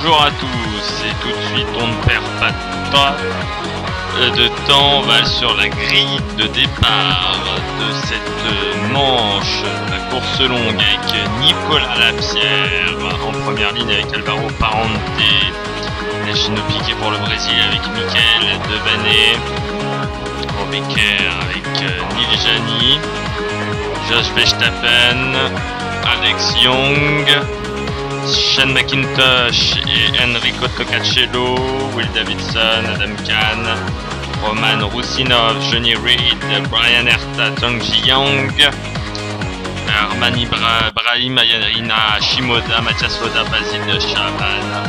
bonjour à tous, et tout de suite on ne perd pas de temps, on va sur la grille de départ de cette manche, la course longue avec Nicolas Lapierre en première ligne avec Alvaro Parente, Gino Piquet pour le Brésil avec Michael Devaney, Becker avec Neil Jani, Josh Verstappen, Alex Young, Shane McIntosh et Enrico Tocacello, Will Davidson, Adam Kahn, Roman Rusinov, Johnny Reed, Brian Herta, Zhongji Yang, Armani Brahim, Ayarina Shimoda, Mathias Foda, Basil Chaban,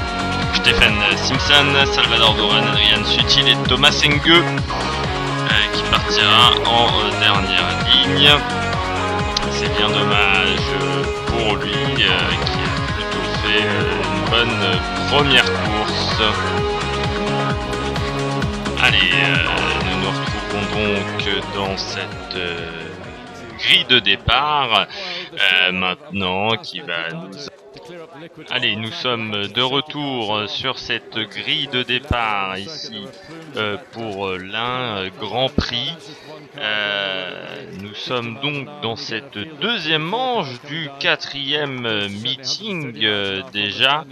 Stephen Simpson, Salvador Duran, Adrian Sutil et Thomas Engue qui partira en dernière ligne. C'est bien dommage pour lui qui a plutôt fait une bonne première course. Allez, nous nous retrouvons donc dans cette grille de départ maintenant qui va nous... Allez, nous sommes de retour sur cette grille de départ ici pour l'un Grand Prix. Nous sommes donc dans cette deuxième manche du quatrième meeting déjà.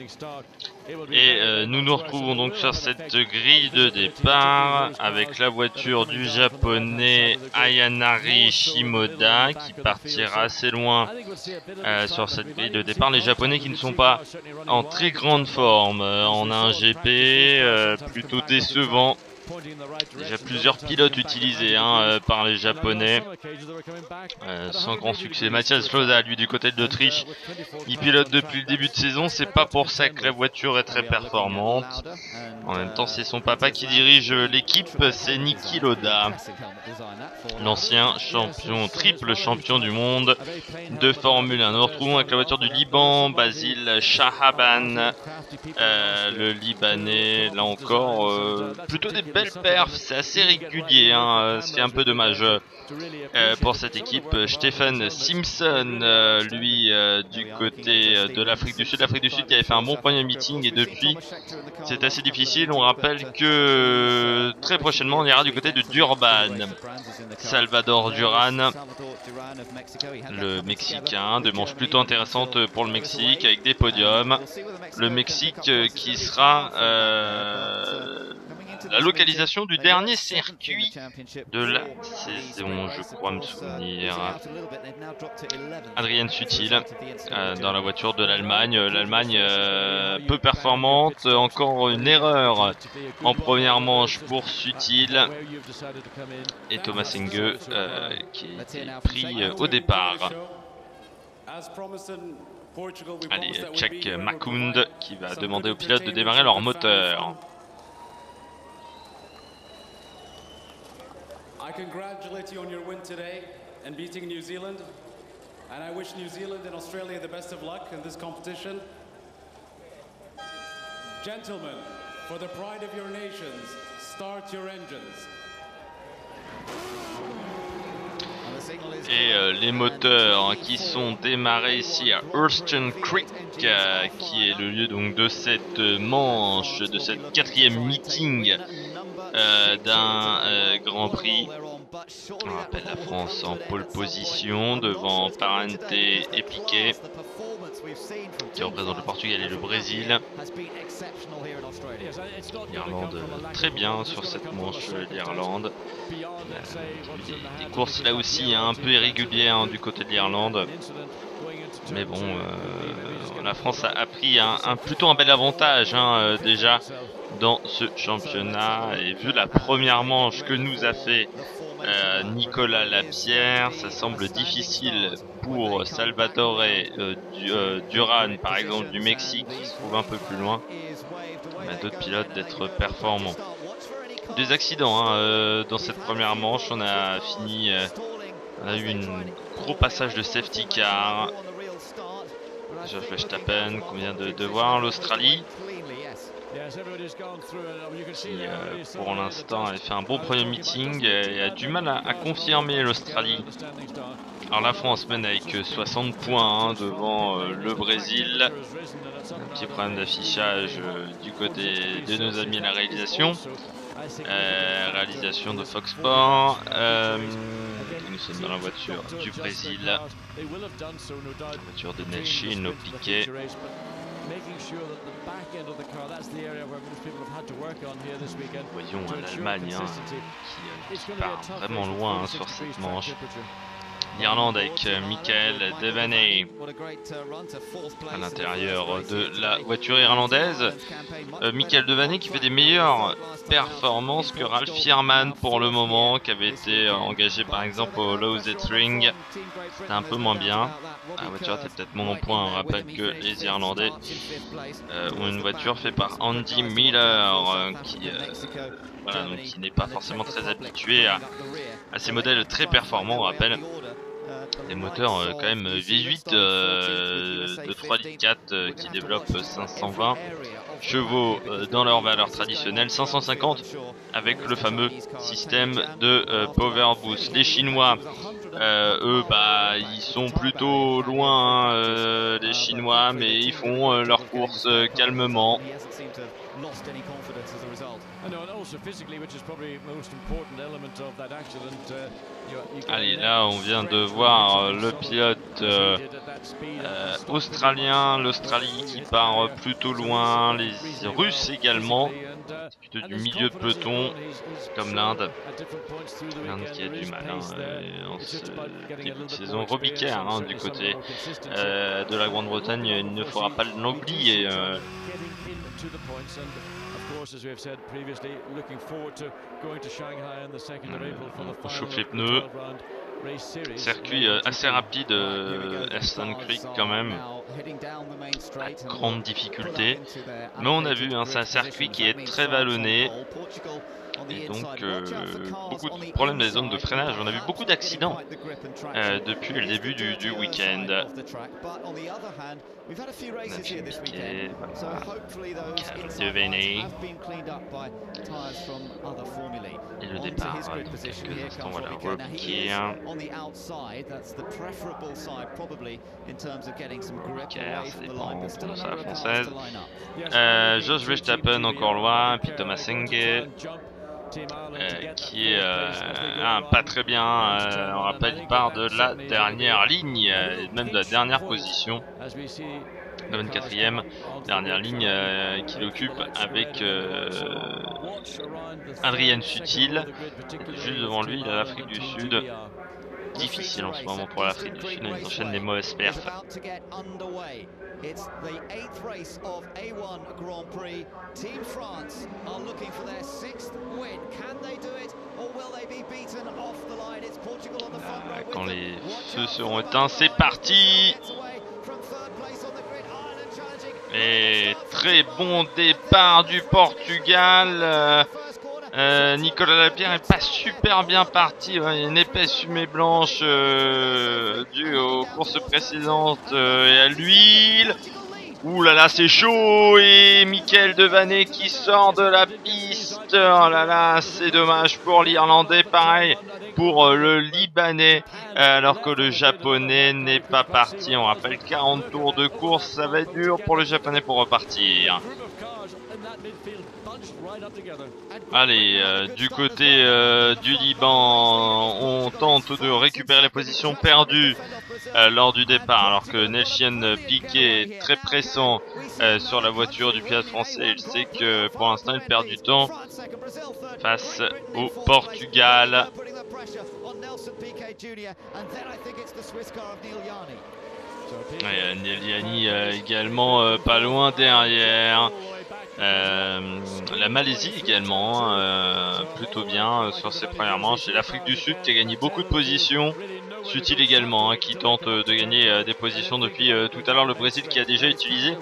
Et nous nous retrouvons donc sur cette grille de départ avec la voiture du japonais Ayanari Shimoda qui partira assez loin sur cette grille de départ. Les japonais qui ne sont pas en très grande forme, on a un GP plutôt décevant. Déjà plusieurs pilotes utilisés par les japonais sans grand succès. Mathias Floda, lui du côté de l'Autriche, il pilote depuis le début de saison. C'est pas pour ça que la voiture est très performante. En même temps, c'est son papa qui dirige l'équipe, c'est Niki Lauda, l'ancien champion, triple champion du monde de Formule 1. Nous nous retrouvons avec la voiture du Liban, Basil Shahaban, le Libanais, là encore, plutôt des belles perfs, c'est assez régulier, ce qui est un peu dommage pour cette équipe. Stephen Simpson, lui, du côté de l'Afrique du Sud, qui avait fait un bon premier meeting et depuis c'est assez difficile. On rappelle que très prochainement on ira du côté de Durban. Salvador Duran, le Mexicain, de manches plutôt intéressantes pour le Mexique avec des podiums. Le Mexique qui sera la localisation du dernier circuit de la saison, je crois me souvenir. Adrien Sutil dans la voiture de l'Allemagne. L'Allemagne peu performante, encore une erreur en première manche pour Sutil et Thomas Engue qui a été pris au départ. Allez, Check Makund qui va demander aux pilotes de démarrer leur moteur. I congratulate you on your win today and beating New Zealand, and I wish New Zealand and Australia the best of luck in this competition. Gentlemen, for the pride of your nations, start your engines. Et les moteurs qui sont démarrés ici à Hurston Creek, qui est le lieu donc de cette manche, de cette quatrième meeting d'un Grand Prix. On rappelle la France en pole position devant Parente et Piquet qui représente le Portugal et le Brésil. L'Irlande très bien sur cette manche, l'Irlande. Des courses là aussi un peu irrégulières du côté de l'Irlande. Mais bon, la France a pris plutôt un bel avantage déjà dans ce championnat. Et vu la première manche que nous a fait Nicolas Lapierre, ça semble difficile pour Salvatore Duran par exemple du Mexique qui se trouve un peu plus loin, mais d'autres pilotes d'être performants. Des accidents dans cette première manche, on a eu un gros passage de safety car. Josh Verstappen qu'on vient de voir, l'Australie. qui pour l'instant a fait un bon premier meeting et a du mal à confirmer l'Australie. Alors la France mène avec 60 points hein, devant le Brésil. Un petit problème d'affichage du côté de nos amis à la réalisation. Réalisation de Fox Sports. Nous sommes dans la voiture du Brésil. La voiture de Nelchin au piquet. Voyons l'Allemagne hein, qui part vraiment loin hein, sur cette manche. L'Irlande avec Michael Devaney à l'intérieur de la voiture irlandaise. Michael Devaney qui fait des meilleures performances que Ralph Fierman pour le moment, qui avait été engagé par exemple au Lowset Ring. C'était un peu moins bien. La voiture était peut-être moins en point. On rappelle que les Irlandais ont une voiture faite par Andy Miller voilà, donc qui n'est pas forcément très habitué à ces modèles très performants. On rappelle des moteurs quand même V8 de 3 litres 4 qui développent 520 chevaux dans leur valeur traditionnelle, 550 avec le fameux système de Power Boost. Les Chinois, eux, bah, ils sont plutôt loin, les Chinois, mais ils font leur course calmement. Allez, là on vient de voir le pilote australien, l'Australie qui part plutôt loin, les Russes également, plutôt du milieu de peloton, comme l'Inde qui a du mal en ce début de saison. Robbie Kerr hein, du côté de la Grande-Bretagne, il ne faudra pas l'oublier. On chauffe les pneus. Circuit assez rapide, Aston Creek quand même, à grande difficulté. Mais on a vu, hein, c'est un circuit qui est très vallonné. Et donc beaucoup de problèmes dans les zones de freinage. On a vu beaucoup d'accidents depuis le début du week-end. On a vu Piquet, Devaney. Et le départ dans quelques instants, voilà, Robbie Kerr. Kerr, ça dépend pour ça la française. Jos Verstappen encore loin, puis Thomas Engel. Qui est pas très bien, on rappelle, il part de la dernière ligne, même de la dernière position, la 24e, dernière ligne qu'il occupe avec Adrien Sutil. Juste devant lui, il a l'Afrique du Sud. Difficile en ce moment pour l'Afrique du Sud, ils enchaînent les mauvaises perfs. It's the 8th race of A1 Grand Prix. Team France are looking for their 6th win. Can they do it or will they be beaten off the line? It's Portugal on the front row. Quand les feux seront éteints, c'est parti. Et très bon départ du Portugal. Nicolas Lapierre est pas super bien parti, il y a une épaisse fumée blanche due aux courses précédentes et à l'huile. Ouh là là, c'est chaud, et Michael Devaney qui sort de la piste. Oh là là, c'est dommage pour l'Irlandais, pareil pour le Libanais, alors que le Japonais n'est pas parti. On rappelle 40 tours de course, ça va être dur pour le Japonais pour repartir. Allez, du côté du Liban, on tente de récupérer les positions perdues lors du départ, alors que Nelchin Piquet est très pressant sur la voiture du pilote français. Il sait que pour l'instant il perd du temps face au Portugal. Neil Yanni également pas loin derrière. La Malaisie également plutôt bien sur ses premières manches, et l'Afrique du Sud qui a gagné beaucoup de positions. Sutil également qui tente de gagner des positions depuis tout à l'heure. Le Brésil qui a déjà utilisé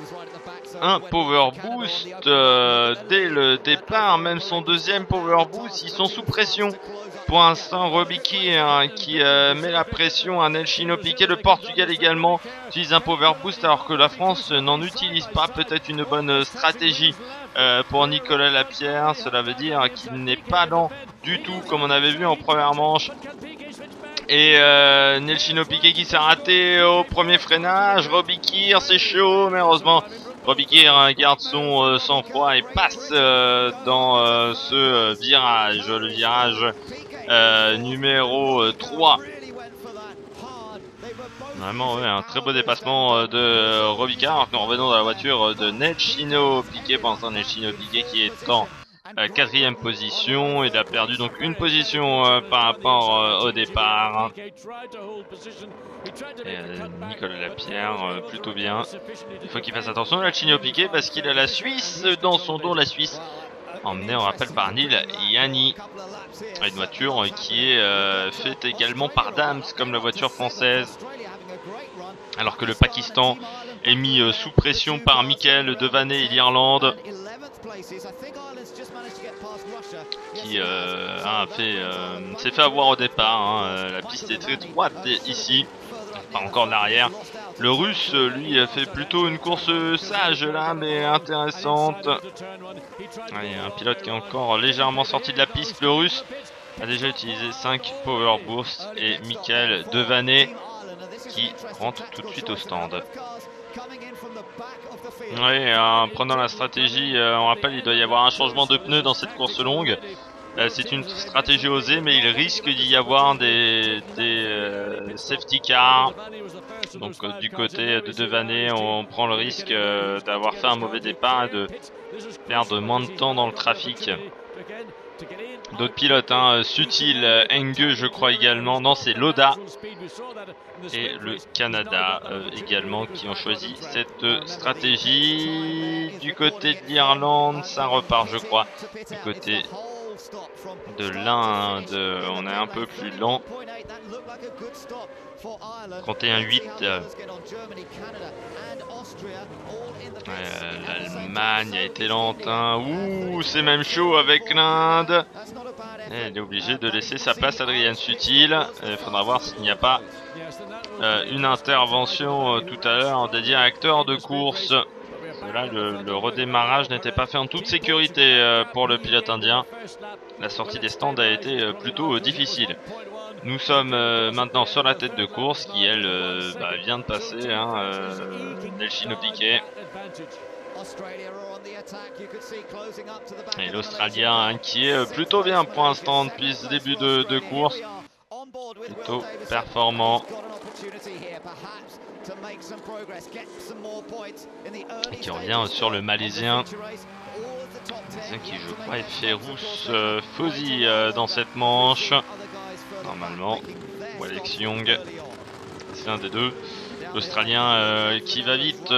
un power boost dès le départ, même son deuxième power boost, ils sont sous pression. Pour l'instant, Robbie Keir qui met la pression à Nelsinho Piquet. Le Portugal également utilise un power boost alors que la France n'en utilise pas. Peut-être une bonne stratégie pour Nicolas Lapierre. Cela veut dire qu'il n'est pas lent du tout comme on avait vu en première manche. Et Nelsinho Piquet qui s'est raté au premier freinage. Robbie Keir, c'est chaud, mais heureusement Robbie Keir garde son sang-froid et passe dans ce virage, le virage numéro 3. Vraiment, ouais, un très beau dépassement de Robbie Keir. Alors que nous revenons dans la voiture de Nelsinho Piquet. Pour l'instant, Nelsinho Piquet qui est en quatrième position. Il a perdu donc une position par rapport au départ. Et Nicolas Lapierre plutôt bien. Il faut qu'il fasse attention à Nelsinho Piquet parce qu'il a la Suisse dans son dos. La Suisse emmenée, on rappelle, par Nil Yanni. Une voiture qui est faite également par Dams comme la voiture française. Alors que le Pakistan est mis sous pression par Michael Devaney et l'Irlande. Qui s'est fait avoir au départ. Hein. La piste est très droite ici. Pas encore de l'arrière. Le Russe, lui, fait plutôt une course sage là, mais intéressante. Il y a un pilote qui est encore légèrement sorti de la piste. Le Russe a déjà utilisé 5 power boosts et Michael Devaney qui rentre tout de suite au stand. Oui, en prenant la stratégie, on rappelle, il doit y avoir un changement de pneus dans cette course longue. C'est une stratégie osée, mais il risque d'y avoir des safety cars. Donc du côté de Devaney, on prend le risque d'avoir fait un mauvais départ et de perdre moins de temps dans le trafic. D'autres pilotes, hein, Sutil, Enge je crois également, non c'est Loda et le Canada également qui ont choisi cette stratégie. Du côté de l'Irlande, ça repart je crois, du côté de l'Inde, on est un peu plus lent. Comptez un 8. L'Allemagne a été lente. Hein. Ouh, c'est même chaud avec l'Inde. Elle est obligée de laisser sa place à Adrian Sutil. Il faudra voir s'il n'y a pas une intervention tout à l'heure des directeurs de course. Là, le redémarrage n'était pas fait en toute sécurité pour le pilote indien. La sortie des stands a été plutôt difficile. Nous sommes maintenant sur la tête de course qui, elle, vient de passer, hein, Nelsinho Piquet. Et l'Australien hein, qui est plutôt bien pour l'instant depuis ce début de course. Plutôt performant. Et qui revient sur le Malaisien. Qui je crois est Ferous Fauzi dans cette manche. Normalement, ou Alex Young, c'est l'un des deux. L'Australien qui va vite,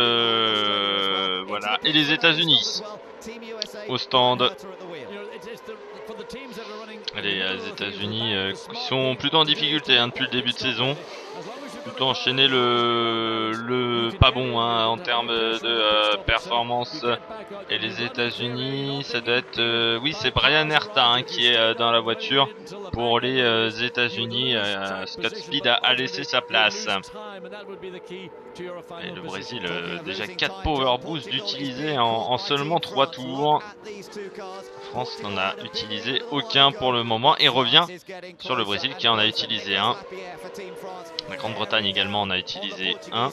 voilà. Et les États-Unis au stand. Les États-Unis qui sont plutôt en difficulté hein, depuis le début de saison. Plutôt enchaîner le pas bon hein, en termes de performance. Et les États-Unis, ça doit être oui, c'est Brian Herta hein, qui est dans la voiture pour les États-Unis. Scott Speed a laissé sa place. Et le Brésil, déjà 4 power boosts d'utiliser en seulement 3 tours. La France n'en a utilisé aucun pour le moment et revient sur le Brésil qui en a utilisé un. La Grande-Bretagne également en a utilisé un.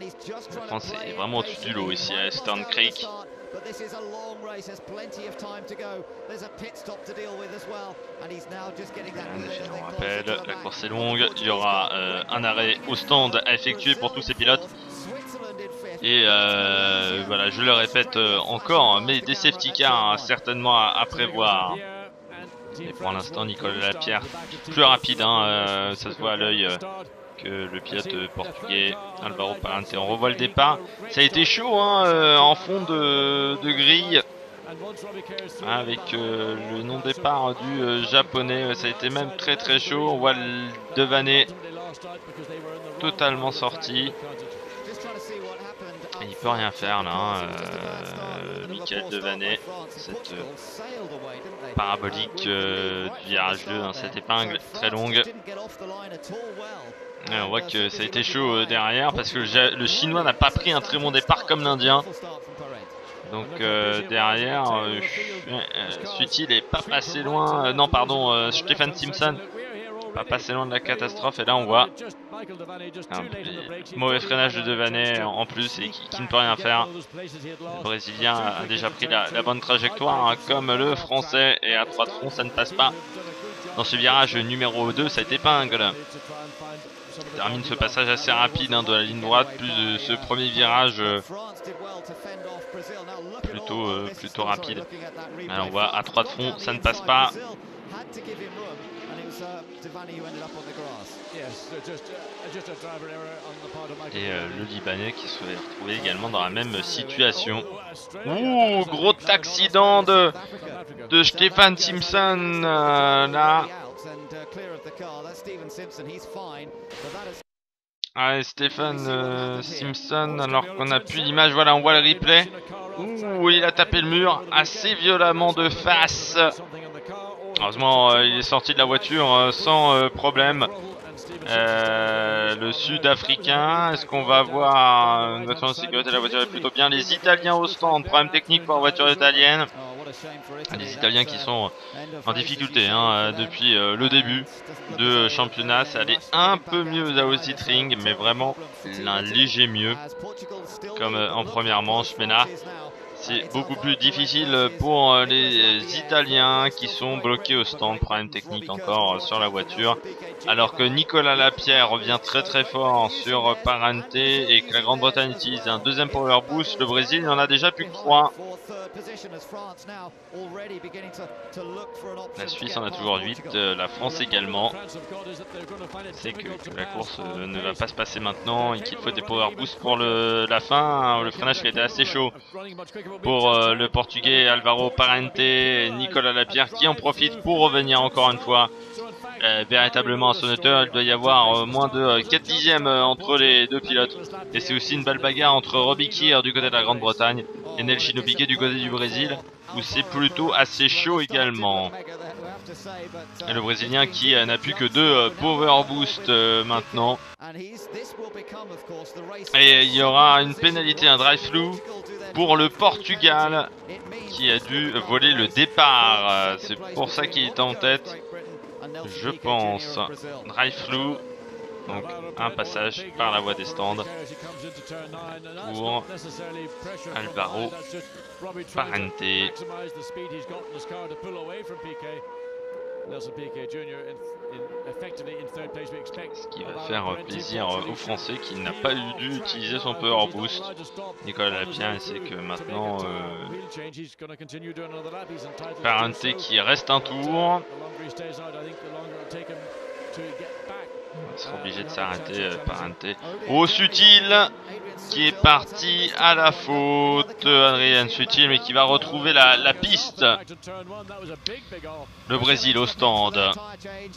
La France est vraiment au-dessus du lot ici à Eastern Creek. On rappelle, la course est longue, il y aura un arrêt au stand à effectuer pour tous ces pilotes. Et voilà, je le répète encore, mais des safety cars hein, certainement à prévoir. Et pour l'instant, Nicolas Lapierre plus rapide, hein, ça se voit à l'œil que le pilote portugais Alvaro Parente. On revoit le départ. Ça a été chaud hein, en fond de grille. Avec le non-départ du japonais, ça a été même très très chaud. On voit le Devaney totalement sorti. Et il peut rien faire là, hein. Michael Devaney, cette parabolique du virage 2, hein, cette épingle très longue. Et on voit que ça a été chaud derrière parce que le chinois n'a pas pris un très bon départ comme l'indien. Donc derrière, Sutil est pas passé loin, non pardon, Stephen Simpson pas passé loin de la catastrophe, et là on voit un mauvais freinage de Devaney en plus et qui ne peut rien faire. Le Brésilien a déjà pris la bonne trajectoire, hein, comme le Français, et à 3 de front ça ne passe pas. Dans ce virage numéro 2, cette épingle termine ce passage assez rapide, hein, de la ligne droite, plus de ce premier virage plutôt rapide. Alors on voit à 3 de front, ça ne passe pas. Et le Libanais qui se retrouvé également dans la même situation. Ouh, gros accident de Stephen Simpson là. Ah, Stephen Simpson, alors qu'on a plus d'image, voilà, on voit le replay. Ouh, il a tapé le mur assez violemment de face. Heureusement, il est sorti de la voiture sans problème. Le Sud-Africain, est-ce qu'on va voir une voiture de sécurité? La voiture est plutôt bien. Les Italiens au stand, problème technique pour la voiture italienne. Les Italiens qui sont en difficulté, hein, depuis le début de championnat. Ça allait un peu mieux à Ring, mais vraiment un léger mieux, comme en première manche. Mais là, c'est beaucoup plus difficile pour les Italiens qui sont bloqués au stand. Problème technique encore sur la voiture. Alors que Nicolas Lapierre revient très fort sur Parente et que la Grande-Bretagne utilise un deuxième power boost. Le Brésil n'en a déjà plus que 3. La Suisse en a toujours 8, la France également. C'est que la course ne va pas se passer maintenant et qu'il faut des power boosts pour la fin. Le freinage qui a été assez chaud pour le Portugais Alvaro Parente et Nicolas Lapierre qui en profite pour revenir encore une fois véritablement à son hauteur. Il doit y avoir moins de 4 dixièmes entre les deux pilotes. Et c'est aussi une belle bagarre entre Robbie Keir du côté de la Grande-Bretagne et Nelsinho Piquet du côté du Brésil, où c'est plutôt assez chaud également. Et le Brésilien qui n'a plus que 2 power boost maintenant. Et il y aura une pénalité, un drive flou pour le Portugal qui a dû voler le départ. C'est pour ça qu'il est en tête, je pense. Drive flou. Donc un passage par la voie des stands pour Alvaro Parente. Ce qui va faire plaisir aux Français qui n'a pas dû utiliser son power boost. Nicolas Lapierre sait que maintenant Parente qui reste un tour. On sera obligé de s'arrêter, Parente. Oh, Sutil qui est parti à la faute, Adrien Sutil, mais qui va retrouver la piste. Le Brésil au stand.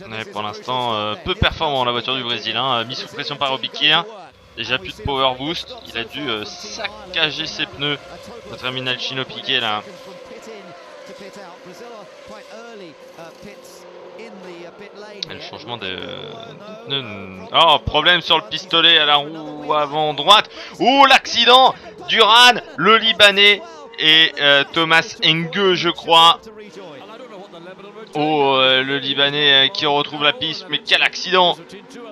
Mais pour l'instant, peu performant la voiture du Brésil, hein, mis sous pression par Robbie Keir. Déjà plus de power boost, il a dû saccager ses pneus. Au terminal Nelsinho Piquet là. Et le changement de... Oh, problème sur le pistolet à la roue avant droite. Oh, l'accident! Duran, le Libanais et Thomas Enge, je crois. Oh, le Libanais qui retrouve la piste, mais quel accident!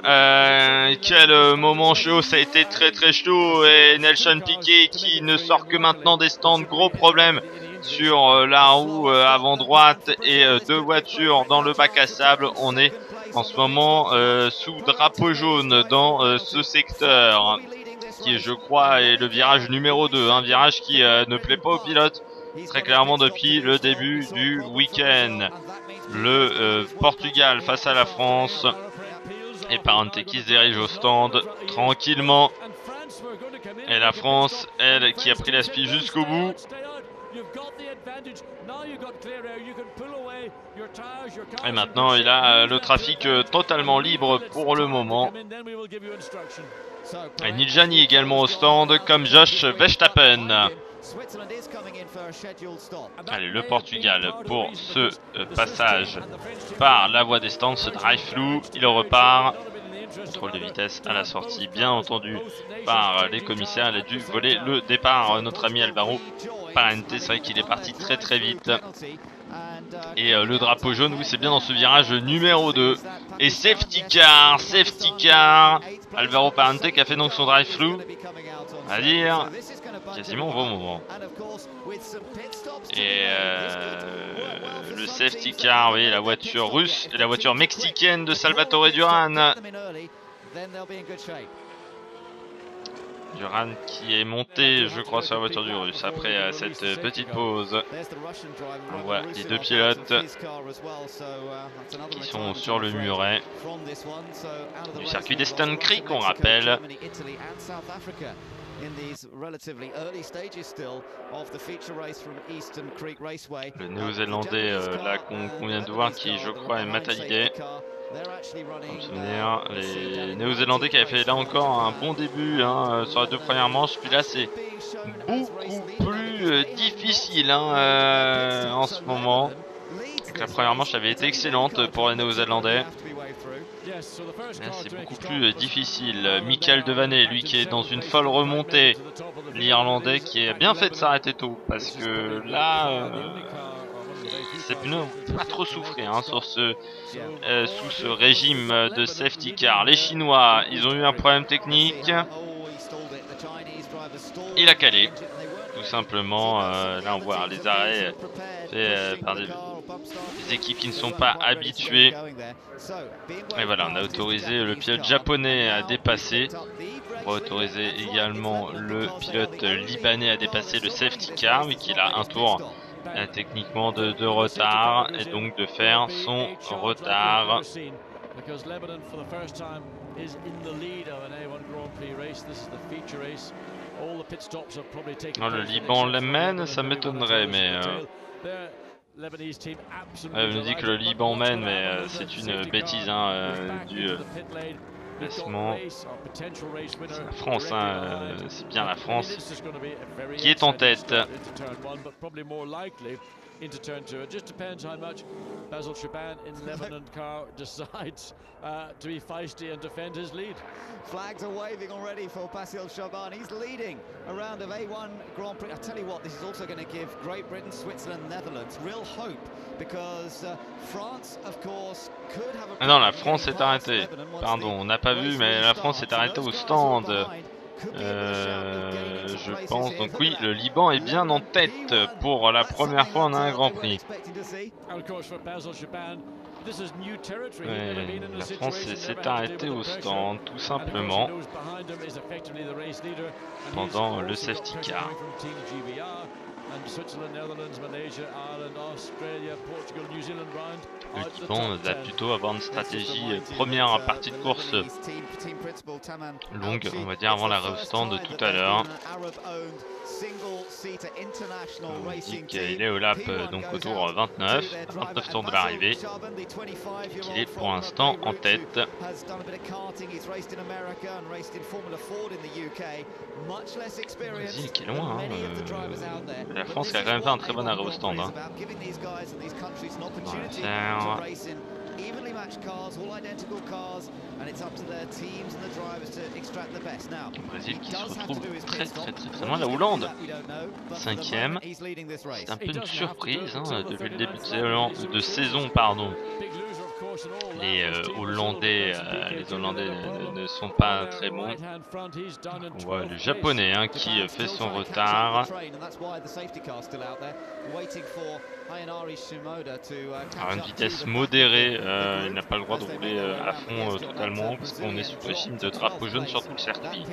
Quel moment chaud, ça a été très chaud. Et Nelsinho Piquet qui ne sort que maintenant des stands, gros problème sur la roue avant droite et 2 voitures dans le bac à sable. On est en ce moment sous drapeau jaune dans ce secteur qui, je crois, est le virage numéro 2, un virage qui ne plaît pas aux pilotes très clairement depuis le début du week-end. Le Portugal face à la France et Parente qui se dirige au stand tranquillement, et la France, elle, qui a pris la spie jusqu'au bout. Et maintenant il a le trafic totalement libre pour le moment. Et Nijani également au stand, comme Josh Verstappen. Allez, le Portugal pour ce passage par la voie des stands, ce drive-through, il repart. Contrôle de vitesse à la sortie, bien entendu, par les commissaires. Il a dû voler le départ, notre ami Alvaro Parente. C'est vrai qu'il est parti très très vite. Et le drapeau jaune, oui, c'est bien dans ce virage numéro 2. Et safety car. Alvaro Parente qui a fait donc son drive-through. À dire, quasiment au bon moment. Et le safety car, oui, la voiture russe et la voiture mexicaine de Salvatore Duran. Duran qui est monté, je crois, sur la voiture du russe après cette petite pause. On voit les deux pilotes qui sont sur le muret du circuit d'Easton Creek, on rappelle. Le néo-zélandais là qu'on vient de voir, qui je crois est Matt Hallyday. Pour me souvenir, les néo-zélandais qui avaient fait là encore un bon début hein, sur les deux premières manches, puis là c'est beaucoup plus difficile hein, en ce moment. Donc, la première manche avait été excellente pour les néo-zélandais. Là c'est beaucoup plus difficile. Michael Devaney, lui qui est dans une folle remontée, l'Irlandais qui a bien fait de s'arrêter tôt, parce que là ces pneus n'ont pas trop souffré hein, sur sous ce régime de safety car. Les Chinois, ils ont eu un problème technique. Il a calé, tout simplement. Là on voit les arrêts faits par des équipes qui ne sont pas habituées. Et voilà, on a autorisé le pilote japonais à dépasser. On va autoriser également le pilote libanais à dépasser le safety car, mais qu'il a un tour techniquement de retard, et donc de faire son retard. Le Liban l'amène, ça m'étonnerait, mais elle nous dit que le Liban mène, mais c'est une bêtise hein, du classement. C'est la France, hein, c'est bien la France qui est en tête. Into turn 2. It just depends how much Basil Shaban in Lebanon car decides to be feisty and defend his lead. Flags are waving already for Basil Shaban. He's leading a round of A1 Grand Prix. I tell you what, this is also going to give Great Britain, Switzerland, Netherlands real hope because France, of course, could have a. Ah non, la France est arrêtée. Pardon, on n'a pas vu, mais la France est arrêtée au stand. Je pense, donc oui, le Liban est bien en tête pour la première fois en un Grand Prix. La France s'est arrêtée au stand, tout simplement, pendant le safety car. Le Liban va plutôt avoir une stratégie première partie de course longue, on va dire, avant l'arrêt au stand tout à l'heure. On dit qu'il est au lap donc au tour 29 tours de l'arrivée, qu'il est pour l'instant en tête. Le Brésil qui est loin, hein, la France qui a quand même fait un très bon arrêt au stand. Hein. Le Brésil qui se retrouve très loin. La Hollande, 5ème. C'est un peu une surprise hein, depuis le début de saison. Pardon. Les Hollandais ne sont pas très bons. On voit le Japonais hein, qui fait son retard. Alors une vitesse modérée, il n'a pas le droit de rouler à fond totalement parce qu'on est sous le régime de drapeau jaune sur tout le circuit.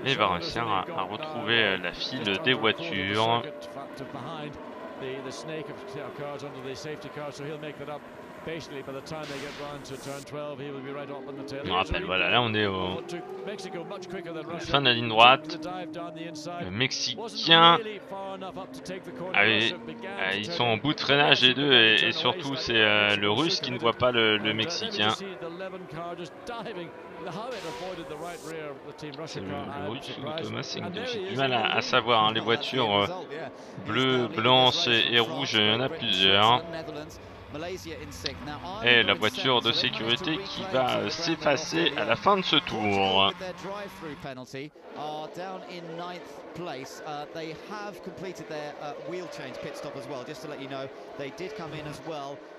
Et il va réussir à retrouver la file des voitures. On rappelle, voilà, là on est au fin de la ligne droite. Le Mexicain, ils sont en bout de freinage les deux, et surtout c'est le Russe qui ne voit pas le Mexicain. C'est le Russe ou Thomas, j'ai du mal à savoir, hein, les voitures bleues, blanches et rouges, il y en a plusieurs. Et la voiture de sécurité qui va s'effacer à la fin de ce tour.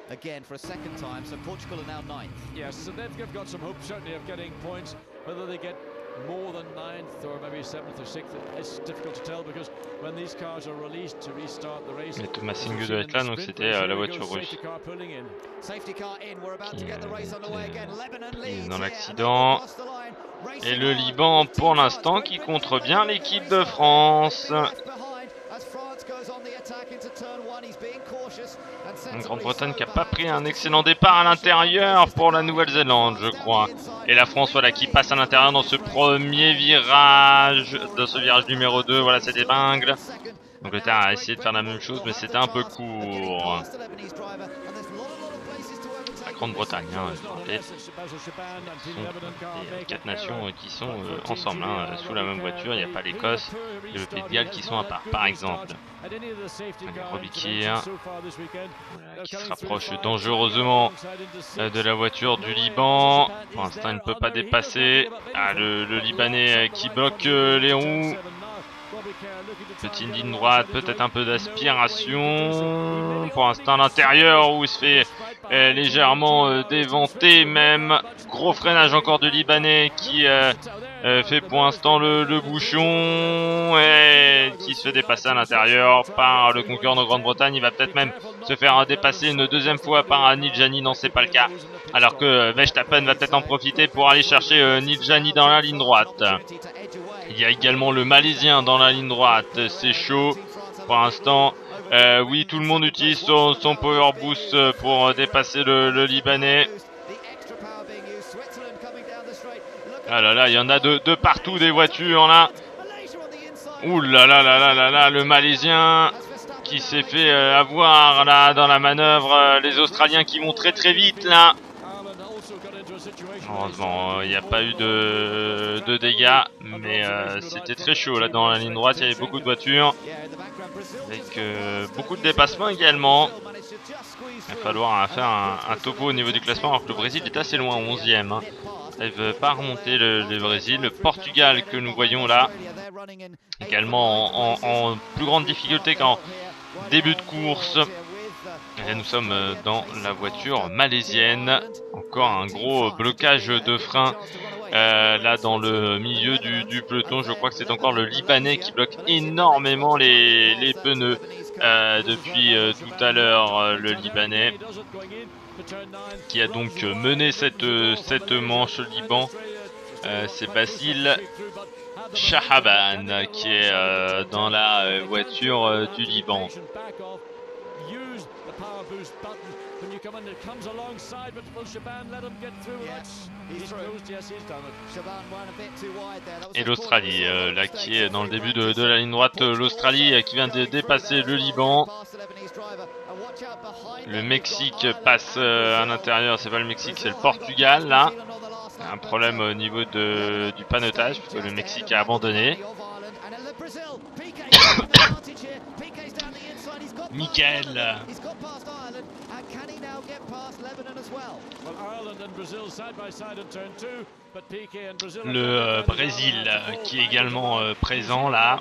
Again for a second time, so Portugal are now ninth. Yes, so they've got some hope certainly of getting points. Whether they get more than ninth or maybe seventh or sixth, it's difficult to tell because when these cars are released to restart the race. Et Thomas Singh doit être là, donc c'était la voiture russe. Qui est dans l'accident. Et le Liban pour l'instant qui contre bien l'équipe de France. Grande-Bretagne qui n'a pas pris un excellent départ à l'intérieur pour la Nouvelle-Zélande, je crois. Et la France, voilà, qui passe à l'intérieur dans ce premier virage, dans ce virage numéro 2, voilà cette épingle. L'Angleterre a essayé de faire la même chose, mais c'était un peu court. La Grande-Bretagne, hein, je rappelle, ce sont les 4 nations qui sont ensemble, hein, sous la même voiture. Il n'y a pas l'Écosse et le Pays de Galles qui sont à part, par exemple. Robikir, qui se rapproche dangereusement de la voiture du Liban. Pour l'instant, il ne peut pas dépasser. Ah, le Libanais qui bloque les roues. Petite ligne droite, peut-être un peu d'aspiration. Pour l'instant, à l'intérieur où il se fait légèrement déventer même. Gros freinage encore du Libanais qui fait pour l'instant le bouchon et qui se fait dépasser à l'intérieur par le concurrent de Grande-Bretagne. Il va peut-être même se faire dépasser une deuxième fois par Nijani. Non, c'est pas le cas. Alors que Verstappen va peut-être en profiter pour aller chercher Nijani dans la ligne droite. Il y a également le Malaisien dans la ligne droite. C'est chaud pour l'instant. Oui, tout le monde utilise son power boost pour dépasser le Libanais. Ah là là, il y en a de partout des voitures là. Ouh là là là là là là, le Malaisien qui s'est fait avoir là dans la manœuvre. Les Australiens qui vont très très vite là. Heureusement, il n'y a pas eu de dégâts, mais c'était très chaud là dans la ligne droite. Il y avait beaucoup de voitures, avec beaucoup de dépassements également. Il va falloir faire un topo au niveau du classement, alors que le Brésil est assez loin, 11e. Hein. Il ne veut pas remonter le Brésil. Le Portugal que nous voyons là, également en plus grande difficulté qu'en début de course. Et là, nous sommes dans la voiture malaisienne. Encore un gros blocage de frein là dans le milieu du peloton. Je crois que c'est encore le Libanais qui bloque énormément les pneus depuis tout à l'heure. Le Libanais qui a donc mené cette manche. Le Liban, c'est Basile Shahaban qui est dans la voiture du Liban. Et l'Australie là qui est dans le début de la ligne droite. L'Australie qui vient de dépasser le Liban. Le Mexique passe à l'intérieur. C'est pas le Mexique, c'est le Portugal là. Un problème au niveau du panotage puisque le Mexique a abandonné. Michael. Le Brésil qui est également présent là.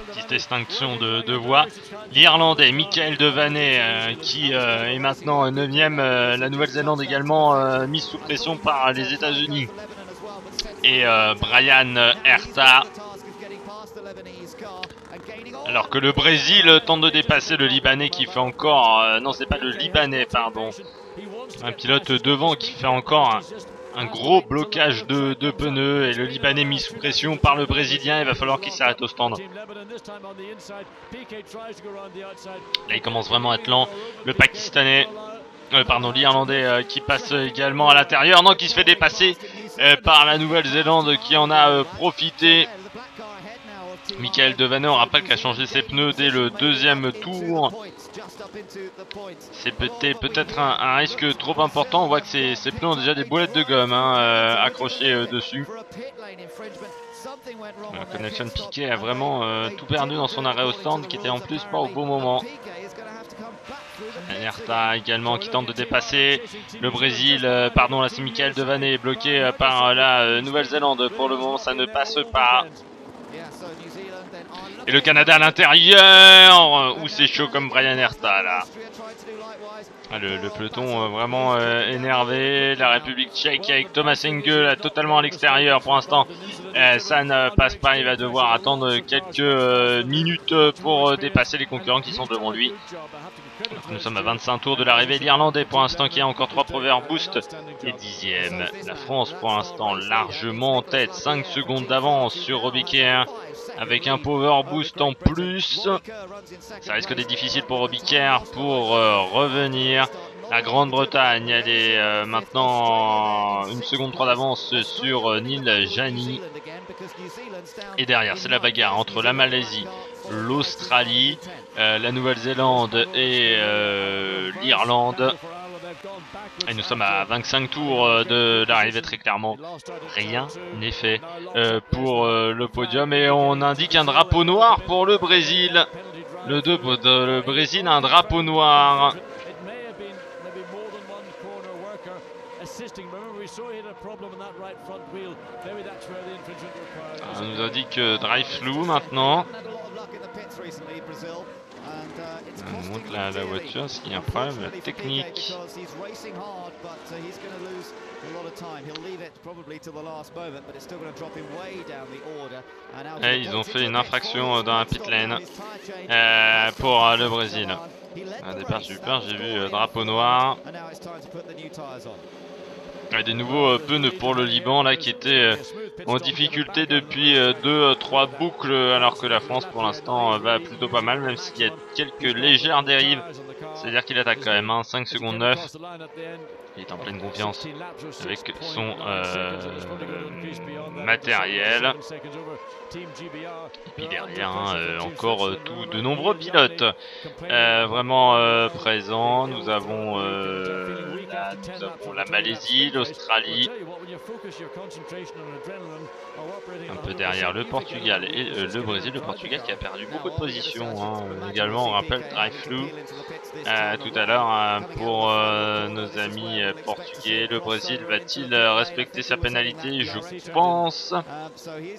Petite distinction de voix. L'Irlandais Michael Devaney qui est maintenant 9e. La Nouvelle-Zélande également mise sous pression par les États-Unis. Et Brian Herta. Alors que le Brésil tente de dépasser le Libanais qui fait encore... non, c'est pas le Libanais, pardon. Un pilote devant qui fait encore un gros blocage de pneus et le Libanais mis sous pression par le Brésilien. Il va falloir qu'il s'arrête au stand. Là, il commence vraiment à être lent. Le Pakistanais, pardon, l'Irlandais qui passe également à l'intérieur. Non, qui se fait dépasser par la Nouvelle-Zélande qui en a profité. Michael Devaney, on rappelle qu'il a changé ses pneus dès le deuxième tour. C'était peut-être un risque trop important. On voit que ces pneus ont déjà des boulettes de gomme accrochées dessus. Connection Piquet a vraiment tout perdu dans son arrêt au stand qui était en plus pas au bon moment. Nerta également qui tente de dépasser le Brésil, pardon là c'est Michael Devaney bloqué par la Nouvelle-Zélande. Pour le moment ça ne passe pas. Et le Canada à l'intérieur, où c'est chaud comme Brian Herta là. Le peloton vraiment énervé. La République tchèque avec Thomas Engel totalement à l'extérieur pour l'instant. Ça ne passe pas, il va devoir attendre quelques minutes pour dépasser les concurrents qui sont devant lui. Nous sommes à 25 tours de l'arrivée. L'Irlandais pour l'instant qui a encore 3 Power Boost et 10e. La France pour l'instant largement en tête, 5 secondes d'avance sur Robiquer. Avec un Power Boost en plus. Ça risque d'être difficile pour Robiquer pour revenir. La Grande-Bretagne, elle est maintenant 1 seconde 3 d'avance sur Neil Jani. Et derrière, c'est la bagarre entre la Malaisie, l'Australie, la Nouvelle-Zélande et l'Irlande. Et nous sommes à 25 tours de l'arrivée très clairement. Rien n'est fait pour le podium et on indique un drapeau noir pour le Brésil. Le Brésil a un drapeau noir. On nous indique drive flou maintenant. On monte la voiture, ce qui est un problème technique. Et ils ont fait une infraction dans la pit lane pour le Brésil. Un départ super, j'ai vu drapeau noir. Des nouveaux pneus pour le Liban là qui étaient en difficulté depuis 2-3 boucles alors que la France pour l'instant va plutôt pas mal même s'il y a quelques légères dérives. C'est-à-dire qu'il attaque quand même 5 secondes 9. Il est en pleine confiance avec son matériel. Et puis derrière encore de nombreux pilotes vraiment présents. Nous avons la Malaisie, l'Australie, un peu derrière le Portugal et le Brésil. Le Portugal qui a perdu beaucoup de positions également, on rappelle drive flou tout à l'heure pour nos amis portugais. Le Brésil va-t-il respecter sa pénalité? Je pense.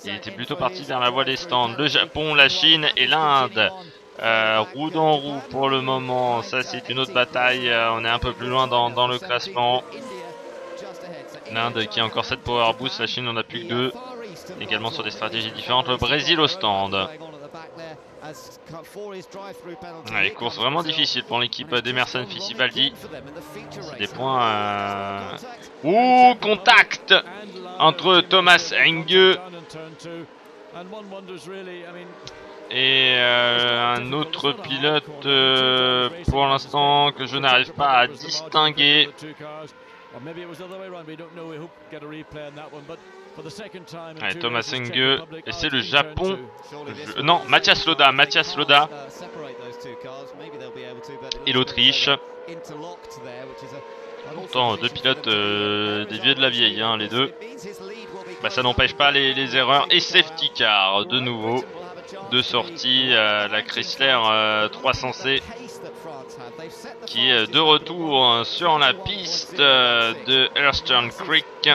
Il était plutôt parti vers la voie des stands. Le Japon, la Chine et l'Inde. Roue dans roue pour le moment, ça c'est une autre bataille, on est un peu plus loin dans le classement. L'Inde qui a encore 7 Power Boost, la Chine on a plus que 2, également sur des stratégies différentes. Le Brésil au stand. Allez, course vraiment difficile pour l'équipe d'Emerson Fittipaldi. C'est des points... Ouh, contact entre Thomas Enge et un autre pilote pour l'instant que je n'arrive pas à distinguer. Allez, Thomas Enge, et c'est le Japon. Non, Mathias Loda. Et l'Autriche. Pourtant, deux pilotes des vieux de la vieille, les deux. Bah, ça n'empêche pas les erreurs. Et safety car, de nouveau. Deux sorties, la Chrysler 300C qui est de retour sur la piste de Eastern Creek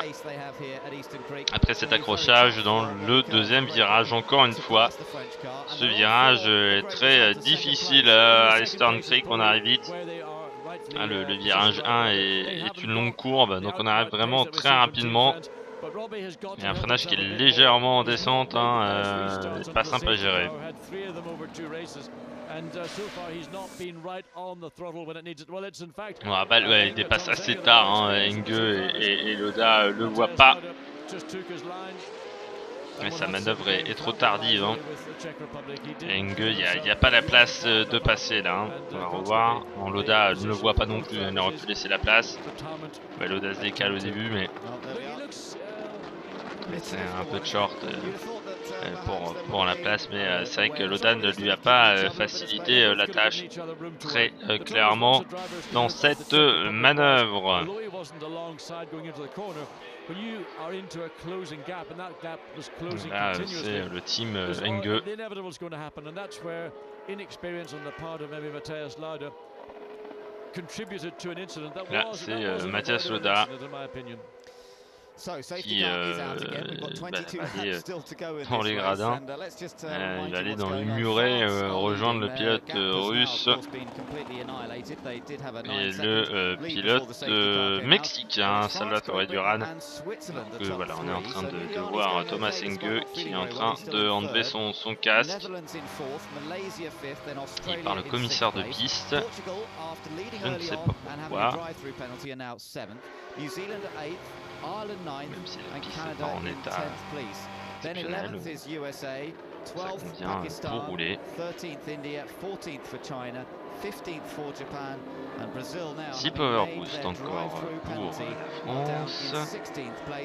après cet accrochage dans le deuxième virage. Encore une fois, ce virage est très difficile à Eastern Creek. On arrive vite. Le virage 1 est une longue courbe, donc on arrive vraiment très rapidement. Il y a un freinage qui est légèrement en descente, pas simple à gérer. On rappelle, ouais, il dépasse assez tard, hein, Enge et Loda le voient pas. Mais sa manœuvre est trop tardive. Hein. Enge, il n'y a pas la place de passer là. Hein. On va revoir. Bon, Loda ne le voit pas non plus, il aurait pu laisser la place. Ouais, Loda se décale au début, mais c'est un peu de short pour la place. Mais c'est vrai que Loda ne lui a pas facilité la tâche très clairement dans cette manœuvre. Là, c'est le team Enge. Là, c'est Matthias Loda qui va aller dans les gradins. Il va aller dans les murets rejoindre le pilote russe et le pilote mexicain, Salvatore Duran. Donc voilà, on est en train de voir Thomas Enge qui est en train de enlever son casque. Il parle au commissaire de piste. Je ne sais pas pourquoi. Même si la piste n'est pas en état exceptionnel, ça convient pour rouler. 6 power boost encore pour la France,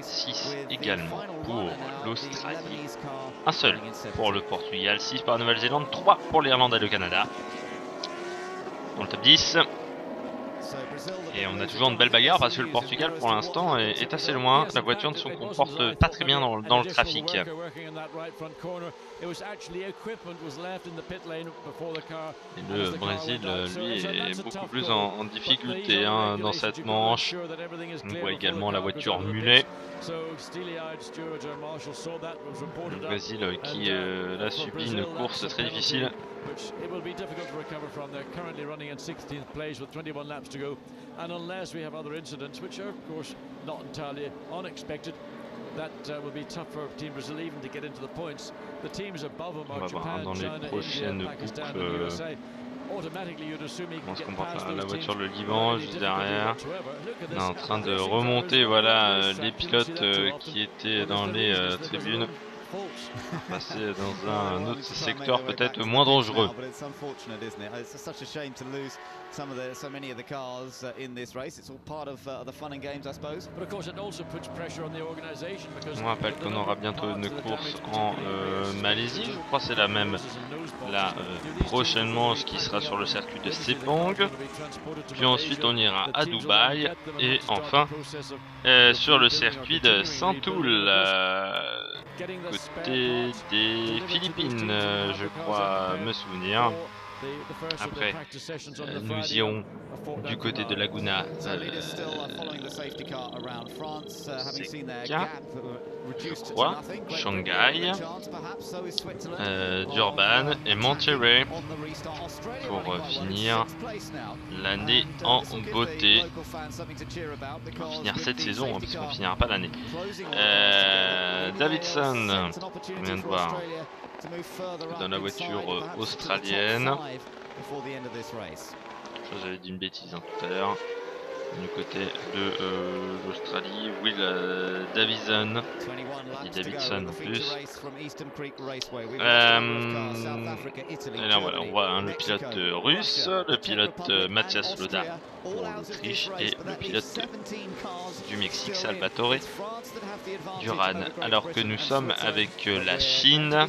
6 également pour l'Australie, un seul pour le Portugal, 6 par la Nouvelle-Zélande, 3 pour l'Irlande et le Canada. Dans le top 10. Et on a toujours une belle bagarre parce que le Portugal pour l'instant est assez loin. La voiture ne se comporte pas très bien dans le trafic. Et le Brésil, lui, est beaucoup plus en difficulté hein, dans cette manche. On voit également la voiture mulet. Le Brésil qui a subi une course très difficile. And unless we have other incidents, which are of course not entirely unexpected, that will be tough for Team Brazil even to get into the points. The teams above them are Japan, China, India, Pakistan, and USA. Comment se comporte la voiture le Liban juste derrière. On est en train de remonter voilà les pilotes qui étaient dans les tribunes. Passer dans un autre secteur peut-être moins dangereux. On rappelle qu'on aura bientôt une course en Malaisie, je crois que c'est la même là prochainement, ce qui sera sur le circuit de Sepang. Puis ensuite on ira à Dubaï et enfin sur le circuit de Santoul. Côté des Philippines, je crois me souvenir. Après, nous irons du côté de Laguna Seca, je crois, Shanghai, Durban et Monterrey pour finir l'année en beauté. On va finir cette saison, hein, parce qu'on finira pas l'année. Davidson, on vient de voir, dans la voiture australienne. J'avais dit une bêtise hein, tout à l'heure. Du côté de l'Australie, Will Davison et Davidson en plus. Et là voilà, on voit hein, le pilote russe, le pilote Matthias Loda pour l'Autriche et le pilote du Mexique Salvatore Duran. Alors que nous sommes avec la Chine. La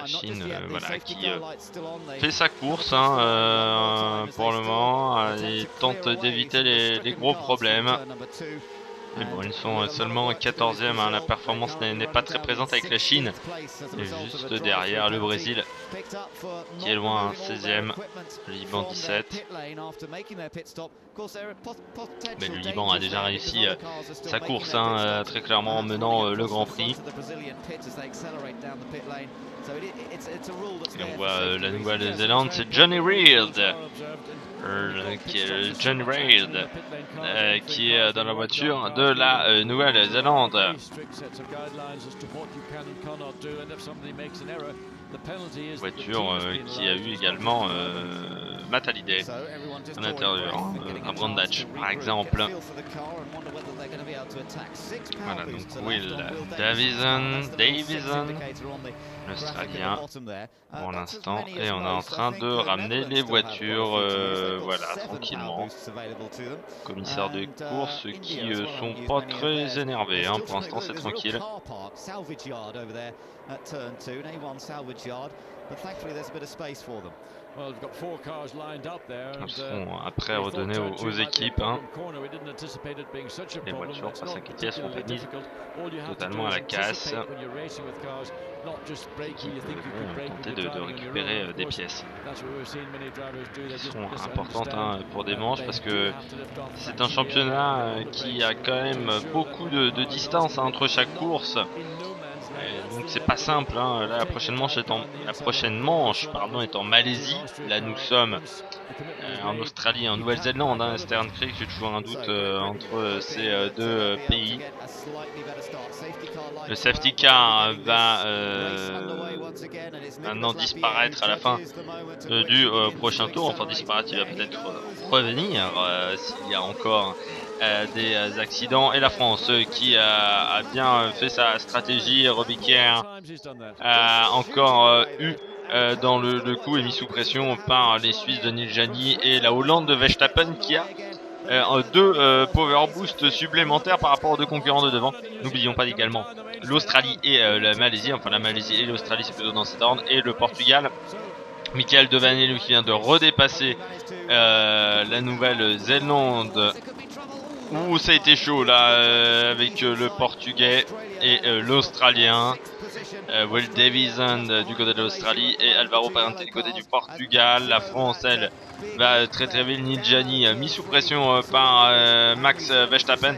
Chine voilà, qui fait sa course hein, pour le moment et tente d'éviter les gros problèmes. Mais bon, ils sont seulement 14e, hein, la performance n'est pas très présente avec la Chine. Et juste derrière le Brésil, qui est loin, 16e, le Liban 17. Mais le Liban a déjà réussi sa course, hein, très clairement en menant le Grand Prix. Et on voit la Nouvelle-Zélande, c'est Johnny Reid. Qui est John Reid, qui est dans la voiture de la Nouvelle-Zélande. Voiture qui a eu également Matt Hallyday à l'intérieur, à Brundage par exemple. Voilà, donc Will Davison, l'Australien pour l'instant, et on est en train de ramener les voitures, voilà, tranquillement. Commissaire de course qui sont pas très énervés, hein, pour l'instant c'est tranquille. Ils seront après redonnés aux équipes. Hein. Les voitures à 5 vitesses sont mises totalement à la casse. Ils vont tenter de récupérer des pièces qui seront importantes hein, pour des manches parce que c'est un championnat qui a quand même beaucoup de distance hein, entre chaque course. Et donc c'est pas simple, hein. Là la prochaine manche est en Malaisie. Là nous sommes en Australie et en Nouvelle-Zélande. Hein. Stern Creek, j'ai toujours un doute entre ces deux pays. Le safety car va maintenant disparaître à la fin du prochain tour. Enfin disparaître, il va peut-être revenir s'il y a encore des accidents. Et la France qui a bien fait sa stratégie. Robiquière a encore eu dans le coup est mis sous pression par les Suisses de Niljani et la Hollande de Verstappen qui a deux power boost supplémentaires par rapport aux deux concurrents de devant. N'oublions pas également l'Australie et la Malaisie, enfin la Malaisie et l'Australie c'est plutôt dans cet ordre, et le Portugal. Michael Devaney qui vient de redépasser la Nouvelle-Zélande. Ouh, ça a été chaud là avec le Portugais et l'Australien. Will Davison du côté de l'Australie et Alvaro Parente du côté du Portugal. La France, elle, va très vite. Niljani mis sous pression par Max Verstappen.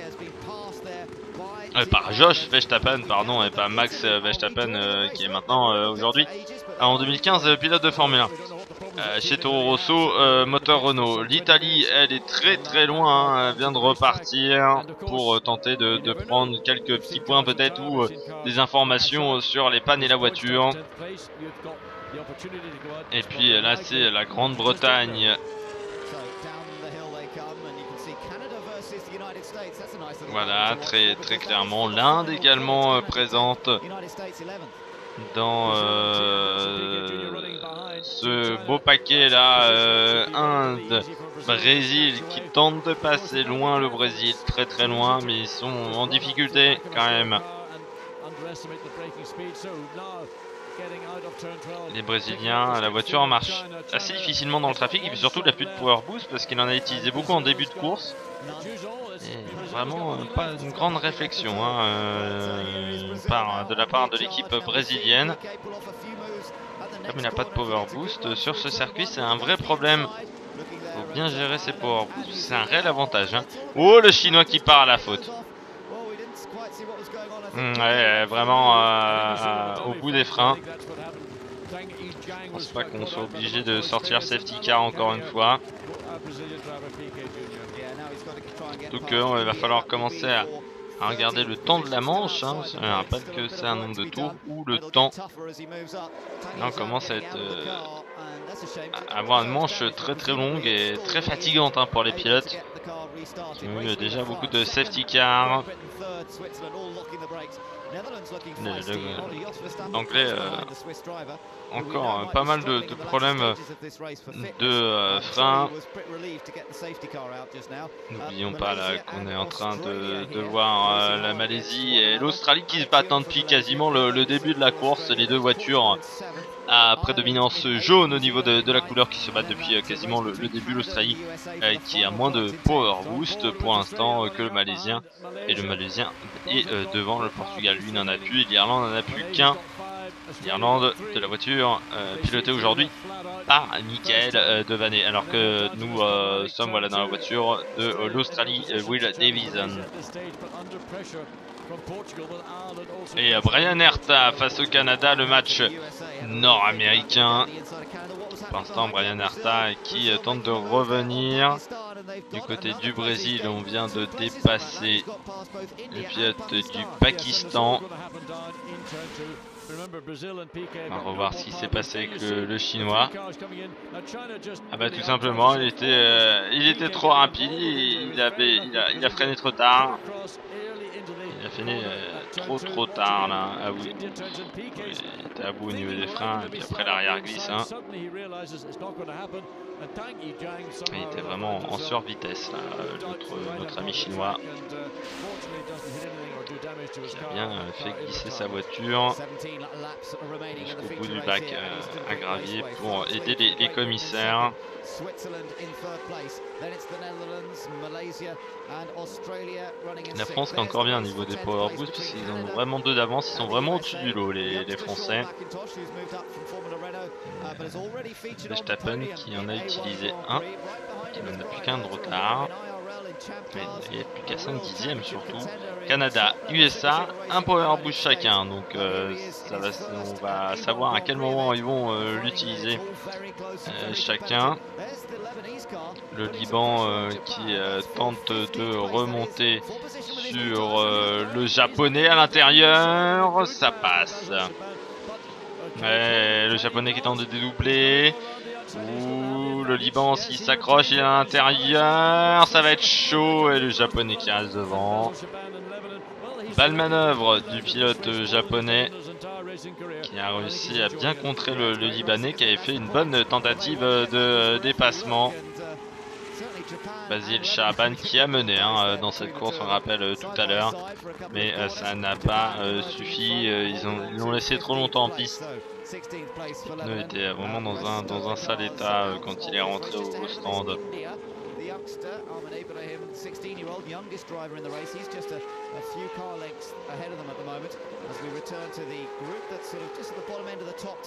Par Josh Verstappen, pardon, et pas Max Verstappen qui est maintenant aujourd'hui en 2015 pilote de Formule 1. Chez Toro Rosso, moteur Renault. L'Italie, elle est très loin, hein, elle vient de repartir pour tenter de prendre quelques petits points peut-être ou des informations sur les pannes et la voiture. Et puis là, c'est la Grande-Bretagne. Voilà, très clairement. L'Inde également présente dans ce beau paquet là, Inde, Brésil qui tente de passer loin, le Brésil très loin, mais ils sont en difficulté quand même. Les Brésiliens, la voiture marche assez difficilement dans le trafic et puis surtout il n'a plus de power boost parce qu'il en a utilisé beaucoup en début de course. Et vraiment pas une grande réflexion hein, de la part de l'équipe brésilienne. Comme il n'a pas de power boost sur ce circuit, c'est un vrai problème. Il faut bien gérer ses power boosts, c'est un réel avantage. Hein. Oh, le chinois qui part à la faute. Ouais, vraiment au bout des freins. Je pense pas qu'on soit obligé de sortir safety car encore une fois. Surtout qu'il va falloir commencer à regarder le temps de la manche. Hein. Je rappelle que c'est un nombre de tours ou le temps. Là on commence à avoir une manche très longue et très fatigante hein, pour les pilotes. Il y a eu déjà beaucoup de safety car. L'anglais encore pas mal de problèmes de frein. N'oublions pas là qu'on est en train de voir la Malaisie et l'Australie qui se battent depuis quasiment le début de la course. Les deux voitures à prédominance jaune au niveau de la couleur qui se battent depuis quasiment le début. L'Australie qui a moins de power boost pour l'instant que le Malaisien, et le Malaisien est devant. Le Portugal lui n'en a plus et l'Irlande n'en a plus qu'un. L'Irlande de la voiture pilotée aujourd'hui par Michael Devaney, alors que nous sommes voilà, dans la voiture de l'Australie, Will Davison. Et Brian Herta face au Canada, le match nord-américain. Pour l'instant, Brian Herta qui tente de revenir. Du côté du Brésil, on vient de dépasser le pilote du Pakistan. On va revoir ce qui s'est passé avec le chinois. Ah bah tout simplement, il était trop rapide, il a freiné trop tard. Il a freiné trop tard là, à bout. Il était à bout au niveau des freins et puis après l'arrière glisse. Hein. Il était vraiment en survitesse là, notre ami chinois. Il a bien fait glisser sa voiture jusqu'au bout du bac à gravier pour aider les commissaires. La France qui est encore bien au niveau des power boosts parce qu'ils ont vraiment 2 d'avance, ils sont vraiment au-dessus du lot les Français. Verstappen qui en a utilisé un, qui n'en a plus qu'un de retard. Il n'y a plus qu'à 5 dixièmes surtout. Canada, USA, un power boost chacun. Donc on va savoir à quel moment ils vont l'utiliser chacun. Le Liban qui tente de remonter sur le japonais à l'intérieur. Ça passe. Le japonais qui tente de dédoubler. Ouh, le Liban s'il s'accroche, il est à l'intérieur, ça va être chaud et le japonais qui reste devant. Belle manœuvre du pilote japonais qui a réussi à bien contrer le Libanais qui avait fait une bonne tentative de dépassement. Basile Shaban qui a mené dans cette course, on rappelle tout à l'heure, mais ça n'a pas suffi, ils l'ont laissé trop longtemps en piste. Il était vraiment dans un sale état quand il est rentré au stand.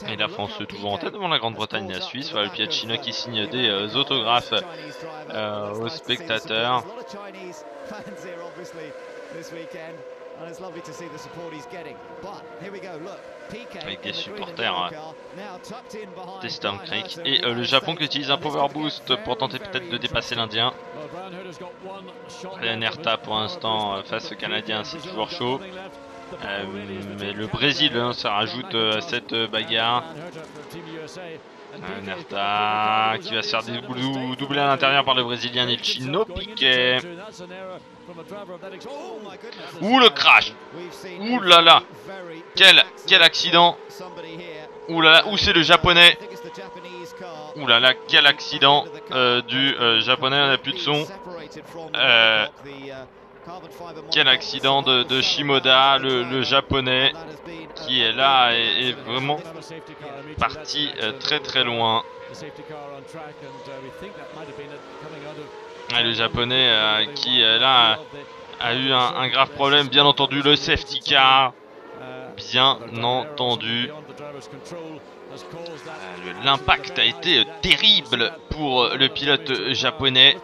Et la France toujours en tête devant la Grande-Bretagne et la Suisse. Voilà le pilote chinois qui signe des autographes aux spectateurs. Avec des supporters des Storm Creek. Et le Japon qui utilise un power boost pour tenter peut-être de dépasser l'Indien. Nerta pour l'instant face au Canadien, c'est toujours chaud. Mais le Brésil ça rajoute à cette bagarre. Nerta qui va se faire doubler à l'intérieur par le Brésilien Nilchino Piquet. Ouh le crash. Ouh là là. Quel accident. Ouh là là. Ouh c'est le japonais. Ouh là là. Quel accident du japonais. On n'a plus de son. Quel accident de Shimoda, le japonais qui est là et vraiment parti très loin. Et le japonais qui là a eu un grave problème, bien entendu le safety car, bien entendu. L'impact a été terrible pour le pilote japonais.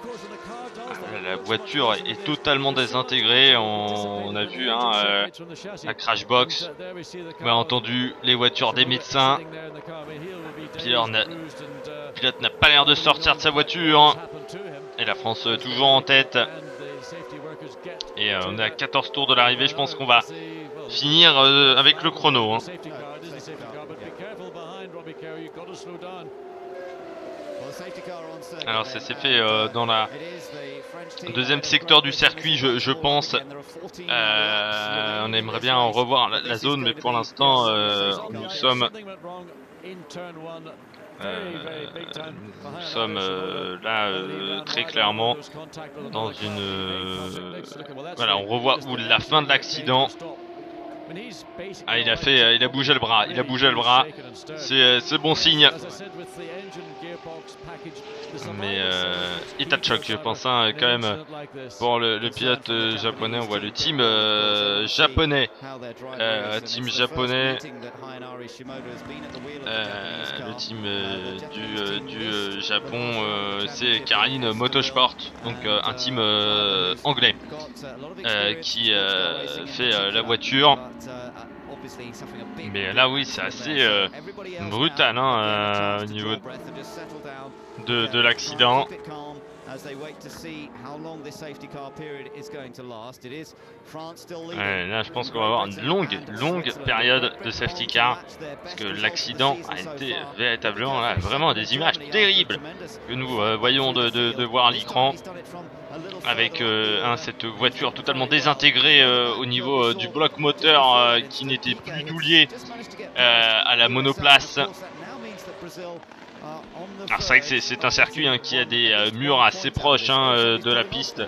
La voiture est totalement désintégrée, on a vu la crash box, on a entendu les voitures des médecins. Le pilote n'a pas l'air de sortir de sa voiture. Et la France toujours en tête. Et on est à 14 tours de l'arrivée, je pense qu'on va finir avec le chrono. Alors ça s'est fait dans la deuxième secteur du circuit, je pense. On aimerait bien en revoir la zone, mais pour l'instant nous sommes là très clairement dans une voilà, on revoit où la fin de l'accident. Ah, il a bougé le bras, c'est bon signe. Mais état de choc, je pense quand même pour le pilote japonais. On voit le team japonais, le team du Japon, c'est Carin Motorsport, donc un team anglais qui fait la voiture. Mais là oui, c'est assez brutal au niveau de l'accident. as they wait to see how long this safety car period is going to last. It is France still leading. Ouais, là je pense qu'on va avoir une longue période de safety car parce que l'accident a été véritablement là, vraiment des images terribles que nous voyons de voir à l'écran avec cette voiture totalement désintégrée au niveau du bloc moteur qui n'était plus tout lié à la monoplace. Alors c'est vrai que c'est un circuit qui a des murs assez proches de la piste.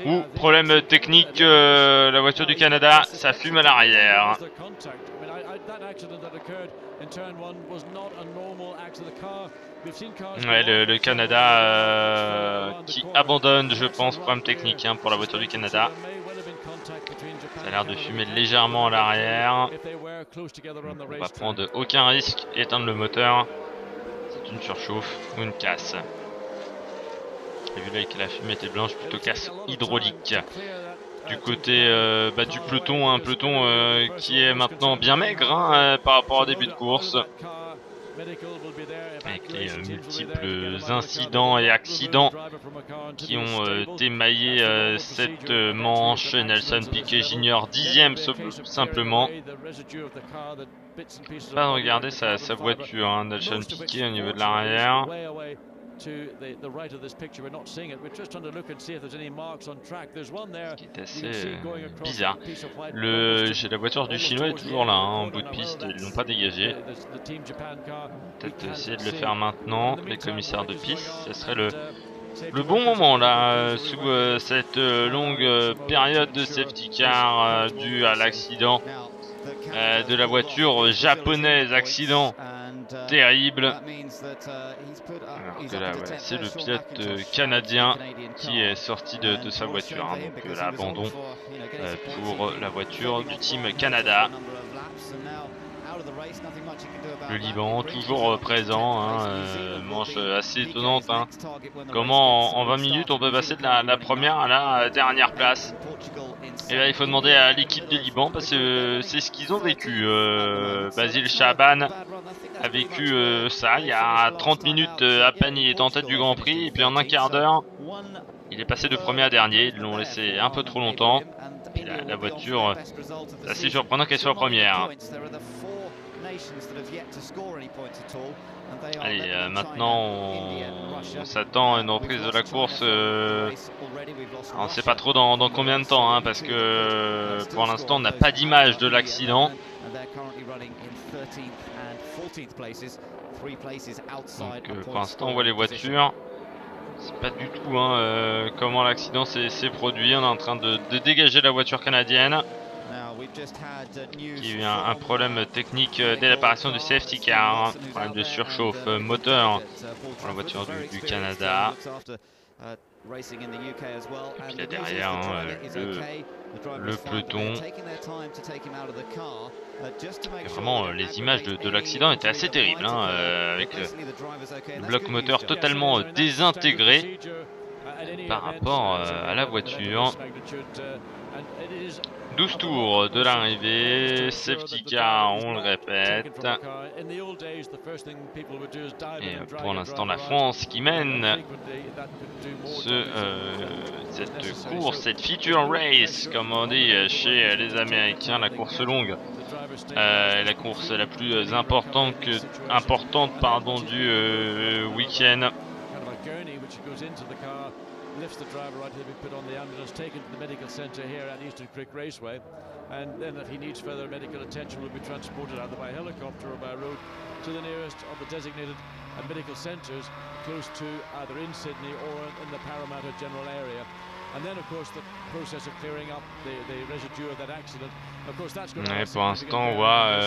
Ou problème technique, la voiture du Canada, ça fume à l'arrière. Ouais, le Canada qui abandonne, je pense, problème technique pour la voiture du Canada. Ça a l'air de fumer légèrement à l'arrière. On va prendre aucun risque, éteindre le moteur. C'est une surchauffe ou une casse. J'ai vu là que la fumée était blanche, plutôt casse hydraulique. Du côté du peloton, un peloton qui est maintenant bien maigre par rapport au début de course. Avec les multiples incidents et accidents qui ont émaillé cette manche. Nelson Piquet Jr. 10e simplement. Pas regarder sa voiture, Nelson Piquet au niveau de l'arrière. Ce qui est assez bizarre. La voiture du Chinois est toujours là, en bout de piste, ils l'ont pas dégagé. Peut-être essayer de le faire maintenant, les commissaires de piste, ce serait le bon moment là, sous cette longue période de safety car due à l'accident de la voiture japonaise, accident terrible. Alors que là, voilà, c'est le pilote canadien qui est sorti de sa voiture, donc l'abandon pour la voiture du Team Canada. Le Liban, toujours présent, manche assez étonnante. Comment en 20 minutes on peut passer de la première à la dernière place? Et là il faut demander à l'équipe du Liban parce que c'est ce qu'ils ont vécu. Basile Chaban a vécu ça il y a 30 minutes à peine, il est en tête du Grand Prix et puis en un quart d'heure il est passé de premier à dernier, ils l'ont laissé un peu trop longtemps. Et la voiture, c'est assez surprenant qu'elle soit première. Allez, maintenant on s'attend à une reprise de la course. On ne sait pas trop dans combien de temps, parce que pour l'instant on n'a pas d'image de l'accident. Donc pour l'instant on voit les voitures. C'est pas du tout comment l'accident s'est produit. On est en train de dégager la voiture canadienne. Qui a eu un problème technique dès l'apparition du safety car, problème de surchauffe moteur pour la voiture du Canada. Et puis là derrière, le peloton. Et vraiment, les images de l'accident étaient assez terribles, avec le bloc moteur totalement désintégré par rapport à la voiture. 12 tours de l'arrivée, safety car, on le répète. Et pour l'instant, la France qui mène cette course, cette feature race, comme on dit chez les Américains, la course longue. La course la plus importante du week-end. Lifts the driver right, he'll be put on the ambulance, taken to the medical centre here at Eastern Creek Raceway, and then if he needs further medical attention will be transported either by helicopter or by road to the nearest of the designated medical centres close to either in Sydney or in the Parramatta general area. And then of course the process of clearing up the residue of that accident. Of course that's going to be pour l'instant on voit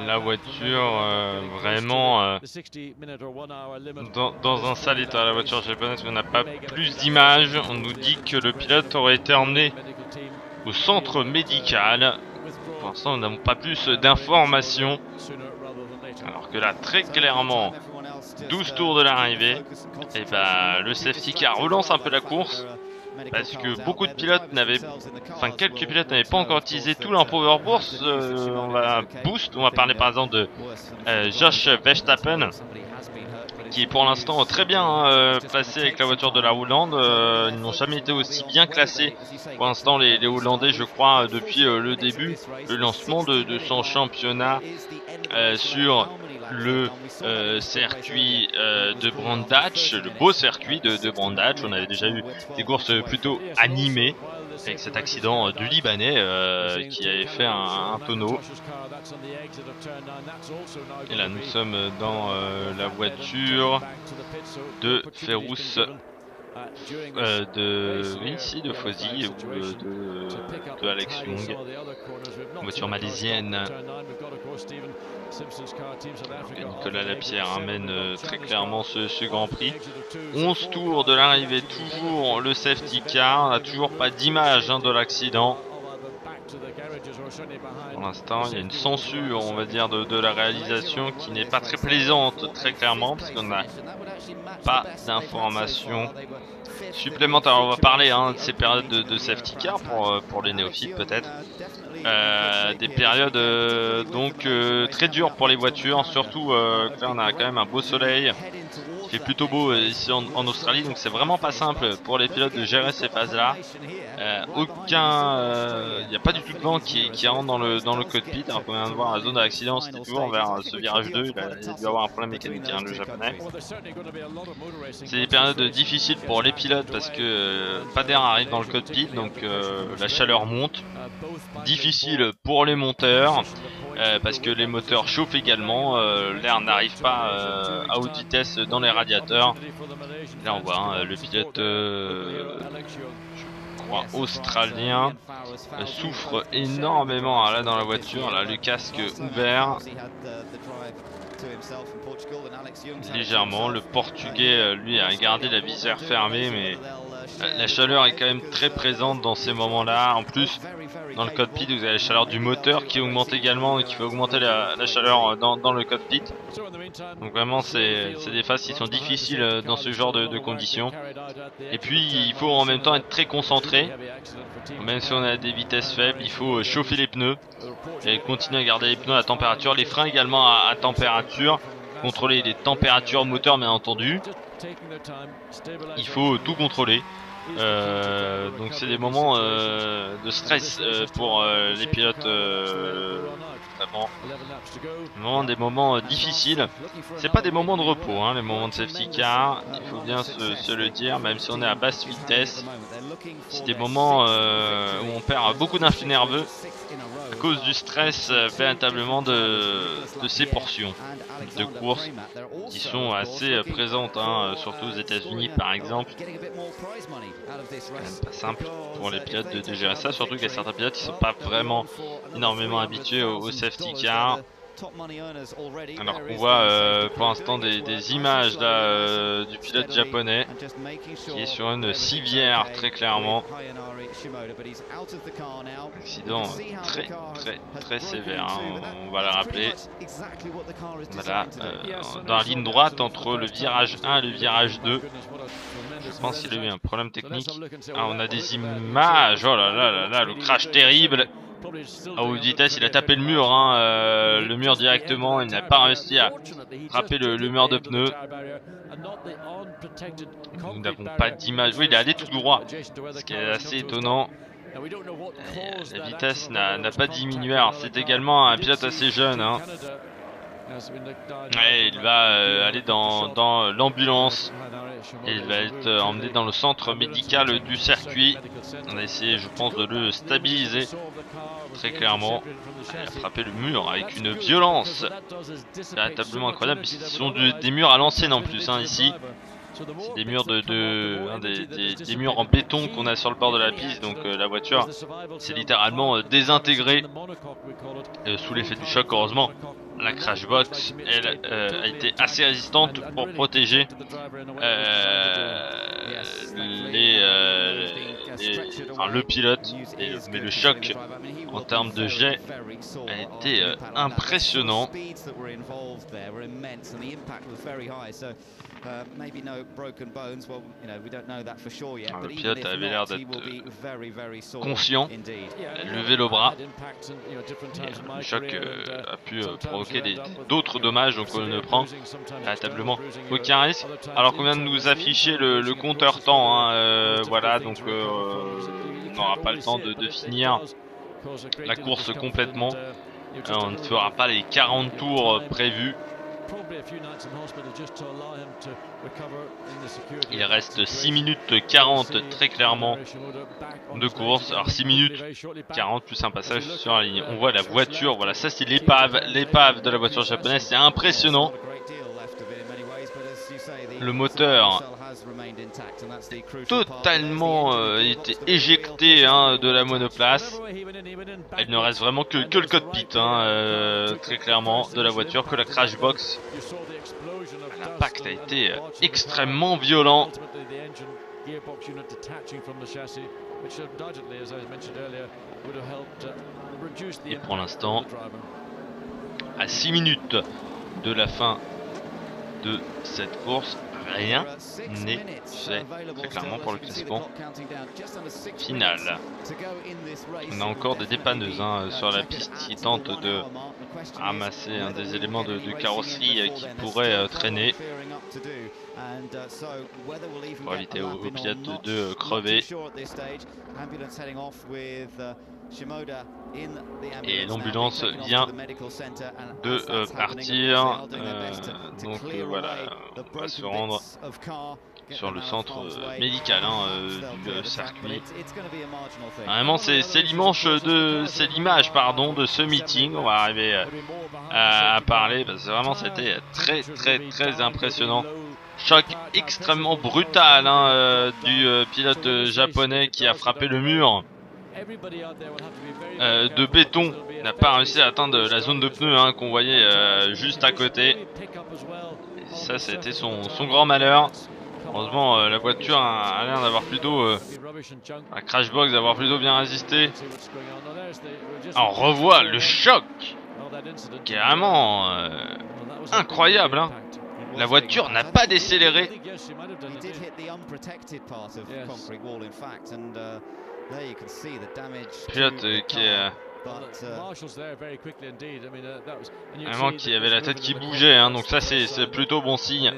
la voiture vraiment dans un sale état. La voiture japonaise, on n'a pas plus d'images. On nous dit que le pilote aurait été emmené au centre médical. Pour l'instant, nous n'avons pas plus d'informations. Alors que là, très clairement, 12 tours de l'arrivée, et le safety car relance un peu la course. Parce que beaucoup de pilotes quelques pilotes n'avaient pas encore utilisé tout leur power boost. On va parler par exemple de Josh Verstappen, qui est pour l'instant très bien placé avec la voiture de la Hollande. Ils n'ont jamais été aussi bien classés. Pour l'instant, les Hollandais, je crois, depuis le début, le lancement de son championnat sur le circuit de Brandach, le beau circuit de Brandach. On avait déjà eu des courses plutôt animées avec cet accident du Libanais qui avait fait un tonneau. Et là nous sommes dans la voiture de Ferrous, de Fosy ou de Alex Young, voiture malaisienne. Nicolas Lapierre amène très clairement ce Grand Prix. 11 tours de l'arrivée, toujours le safety car, on n'a toujours pas d'image de l'accident. Pour l'instant, il y a une censure, on va dire, de la réalisation qui n'est pas très plaisante, très clairement, parce qu'on n'a pas d'informations supplémentaires. On va parler de ces périodes de safety car pour les néophytes peut-être. Des périodes donc très dures pour les voitures, surtout que là on a quand même un beau soleil. Il fait plutôt beau ici en Australie, donc c'est vraiment pas simple pour les pilotes de gérer ces phases-là. Il n'y a pas du tout de vent qui rentre dans le cockpit. Alors qu'on vient de voir la zone d'accident, c'était toujours vers ce virage 2. Il a dû avoir un problème mécanique, le japonais. C'est des périodes difficiles pour les pilotes parce que pas d'air arrive dans le cockpit, donc la chaleur monte. Difficile pour les monteurs. Parce que les moteurs chauffent également, l'air n'arrive pas à haute vitesse dans les radiateurs. Là on voit le pilote je crois australien souffre énormément là dans la voiture, là le casque ouvert légèrement. Le portugais lui a gardé la visière fermée, mais la chaleur est quand même très présente dans ces moments là. En plus dans le cockpit vous avez la chaleur du moteur qui augmente également et qui fait augmenter la chaleur dans le cockpit. Donc vraiment c'est des phases qui sont difficiles dans ce genre de conditions. Et puis il faut en même temps être très concentré. Même si on a des vitesses faibles, il faut chauffer les pneus et continuer à garder les pneus à température, les freins également à température, contrôler les températures moteur bien entendu. Il faut tout contrôler. Donc c'est des moments de stress pour les pilotes, vraiment des moments difficiles. C'est pas des moments de repos, les moments de safety car, il faut bien se le dire, même si on est à basse vitesse. C'est des moments où on perd beaucoup d'influx nerveux à cause du stress véritablement de ces portions de course qui sont assez présentes, surtout aux États-Unis par exemple. C'est quand même pas simple pour les pilotes de gérer ça, surtout qu'il y a certains pilotes qui ne sont pas vraiment énormément habitués au safety car. Alors on voit pour l'instant des images là du pilote japonais qui est sur une civière très clairement. Accident très sévère, on va le rappeler. Voilà, dans la ligne droite entre le virage 1 et le virage 2. Je pense qu'il a eu un problème technique. On a des images, oh là là là là, le crash terrible. À haute vitesse, il a tapé le mur directement, il n'a pas réussi à frapper le mur de pneus. Nous n'avons pas d'image. Oui, il est allé tout droit, ce qui est assez étonnant. La vitesse n'a pas diminué. C'est également un pilote assez jeune. Ouais, il va aller dans l'ambulance et il va être emmené dans le centre médical du circuit. On a essayé, je pense, de le stabiliser très clairement. Il a frappé le mur avec une violence véritablement incroyable. Ce sont des murs à l'ancienne en plus ici. C'est des murs des murs en béton qu'on a sur le bord de la piste, donc la voiture s'est littéralement désintégrée sous l'effet du choc. Heureusement, la crash box elle a été assez résistante pour protéger le pilote, mais le choc en termes de jet a été impressionnant. Le pilote avait l'air d'être conscient, lever le bras. Et le choc a pu provoquer provoquer d'autres dommages, donc on ne prend véritablement aucun risque. Alors qu'on vient de nous afficher le compteur temps, hein, voilà, donc on n'aura pas le temps de finir la course complètement. On ne fera pas les 40 tours prévus. Il reste 6 minutes 40 très clairement de course. Alors 6 minutes 40 plus un passage sur la ligne. On voit la voiture, voilà, ça c'est l'épave de la voiture japonaise, c'est impressionnant. Le moteur totalement été éjecté hein, de la monoplace. Il ne reste vraiment que le cockpit hein, très clairement de la voiture, que la crash box. L'impact a été extrêmement violent. Et pour l'instant, à 6 minutes de la fin de cette course, rien n'est fait très clairement pour le classement final. On a encore des dépanneuses hein, sur la piste qui tentent de ramasser des éléments de carrosserie qui pourraient traîner pour éviter aux pilotes de crever. Et l'ambulance vient de partir, donc voilà, on va se rendre sur le centre médical hein, du circuit. Vraiment c'est l'image de ce meeting. On va arriver à parler parce que vraiment c'était très impressionnant. Choc extrêmement brutal hein, du pilote japonais qui a frappé le mur de béton. Il n'a pas réussi à atteindre la zone de pneus hein, qu'on voyait juste à côté. Et ça c'était son grand malheur. Heureusement la voiture a l'air d'avoir plutôt la crash box d'avoir plutôt bien résisté. Alors, on revoit le choc qui est vraiment incroyable hein. La voiture n'a pas décéléré. Pilote qui est vraiment qui avait la tête qui bougeait hein, donc ça c'est plutôt bon signe.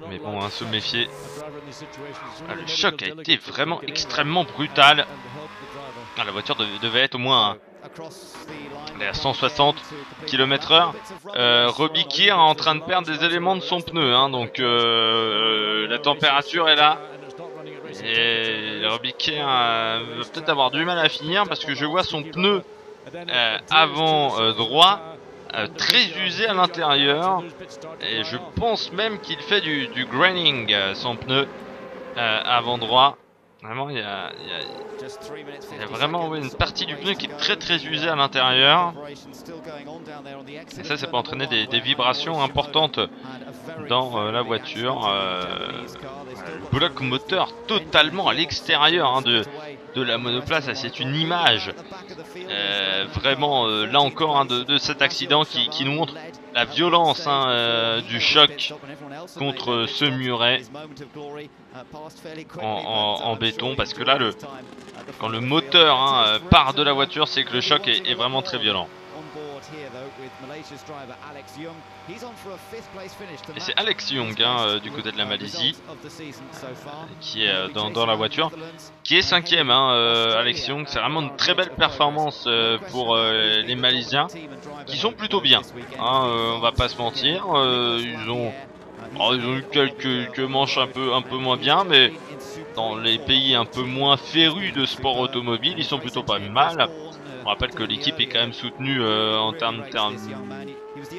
Mais bon hein, se méfier. Le choc a été vraiment extrêmement brutal. La voiture devait être au moins à 160 km/h. Robbie Keir est en train de perdre des éléments de son pneu hein, donc la température est là. Et Robbie Keir va peut-être avoir du mal à finir parce que je vois son pneu avant droit très usé à l'intérieur. Et je pense même qu'il fait du graining son pneu avant droit. Vraiment il y a vraiment une partie du pneu qui est très usée à l'intérieur. Et ça peut entraîner des vibrations importantes dans la voiture. Le bloc moteur totalement à l'extérieur hein, de la monoplace. C'est une image vraiment là encore hein, de cet accident qui nous montre la violence hein, du choc contre ce muret en béton, parce que là quand le moteur hein, part de la voiture, c'est que le choc est vraiment très violent. Et c'est Alex Young hein, du côté de la Malaisie qui est dans la voiture, qui est 5ème hein, Alex Young. C'est vraiment une très belle performance pour les Malaisiens qui sont plutôt bien hein, on va pas se mentir. Ils ont eu quelques manches un peu moins bien, mais dans les pays un peu moins férus de sport automobile, ils sont plutôt pas mal. On rappelle que l'équipe est quand même soutenue en termes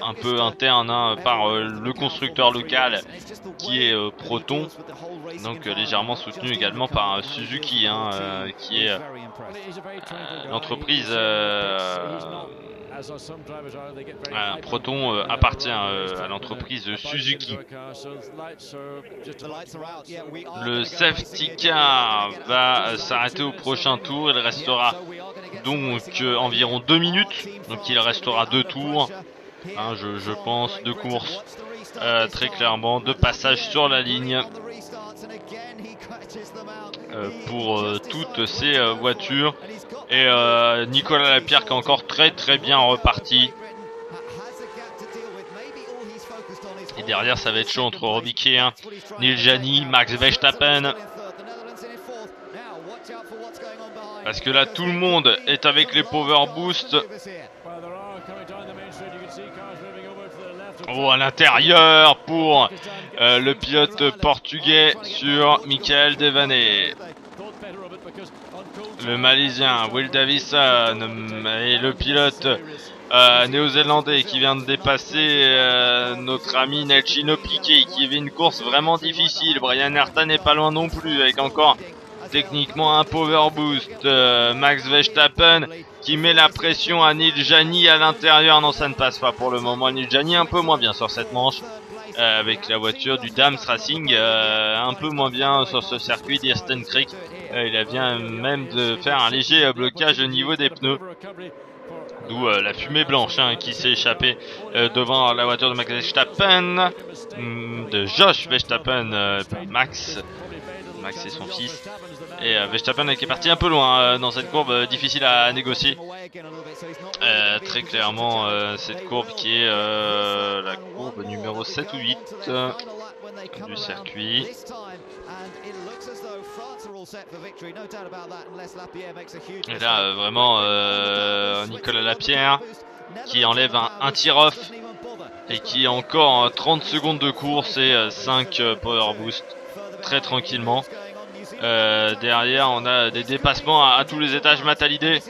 un peu internes hein, par le constructeur local qui est Proton, donc légèrement soutenu également par Suzuki hein, qui est l'entreprise Proton appartient à l'entreprise Suzuki. Le safety car va s'arrêter au prochain tour. Il restera donc environ 2 minutes. Donc il restera 2 tours hein, je pense, 2 courses très clairement, 2 passages sur la ligne pour toutes ces voitures. Et Nicolas Lapierre qui est encore très bien reparti. Et derrière, ça va être chaud entre Robbie Keir, Neil Jani, Max Verstappen. Parce que là, tout le monde est avec les Power Boost. Oh, à l'intérieur pour le pilote portugais sur Michael Devaney. Le Malaisien Will Davison et le pilote néo-zélandais qui vient de dépasser notre ami Nelchino Piquet qui avait une course vraiment difficile. Brian Herta n'est pas loin non plus avec encore techniquement un power boost. Max Verstappen qui met la pression à Neil Jani à l'intérieur. Non, ça ne passe pas pour le moment. Neil Jani un peu moins bien sur cette manche avec la voiture du Dams Racing, un peu moins bien sur ce circuit d'Eastern Creek. Il vient même de faire un léger blocage au niveau des pneus. D'où la fumée blanche qui s'est échappée devant la voiture de Max Verstappen, de Josh Verstappen, Max et son fils. Et Verstappen qui est parti un peu loin dans cette courbe difficile à négocier. Très clairement, cette courbe qui est la courbe numéro 7 ou 8 du circuit. Et là, vraiment, Nicolas Lapierre qui enlève un tir-off et qui a encore 30 secondes de course et 5 power boost très tranquillement. Derrière, on a des dépassements à tous les étages. Matalidé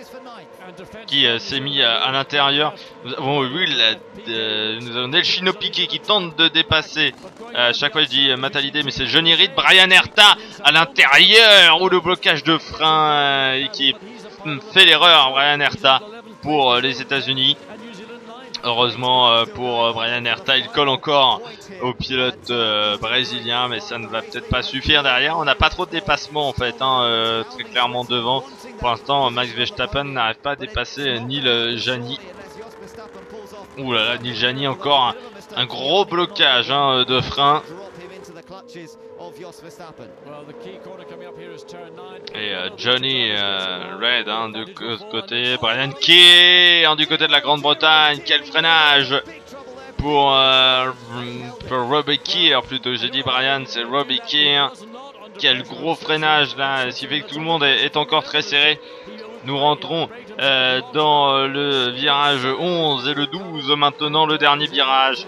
qui s'est mis à l'intérieur. Nous avons Nelchino Piquet qui tente de dépasser. À chaque fois je dis Matalidé, mais c'est Johnny Reed. Brian Herta à l'intérieur. Ou le blocage de frein et qui fait l'erreur. Brian Herta pour les États-Unis. Heureusement pour Brian Herta, il colle encore au pilote brésilien, mais ça ne va peut-être pas suffire derrière. On n'a pas trop de dépassement en fait, très clairement devant. Pour l'instant, Max Verstappen n'arrive pas à dépasser Neil Jani. Ouh là là, Neil Jani encore un gros blocage de frein. Et Johnny Red du côté, Brian Key du côté de la Grande-Bretagne. Quel freinage pour Robbie Keir, plutôt j'ai dit Brian, c'est Robbie Keir. Quel gros freinage là, ce qui fait que tout le monde est encore très serré. Nous rentrons dans le virage 11 et le 12 maintenant, le dernier virage.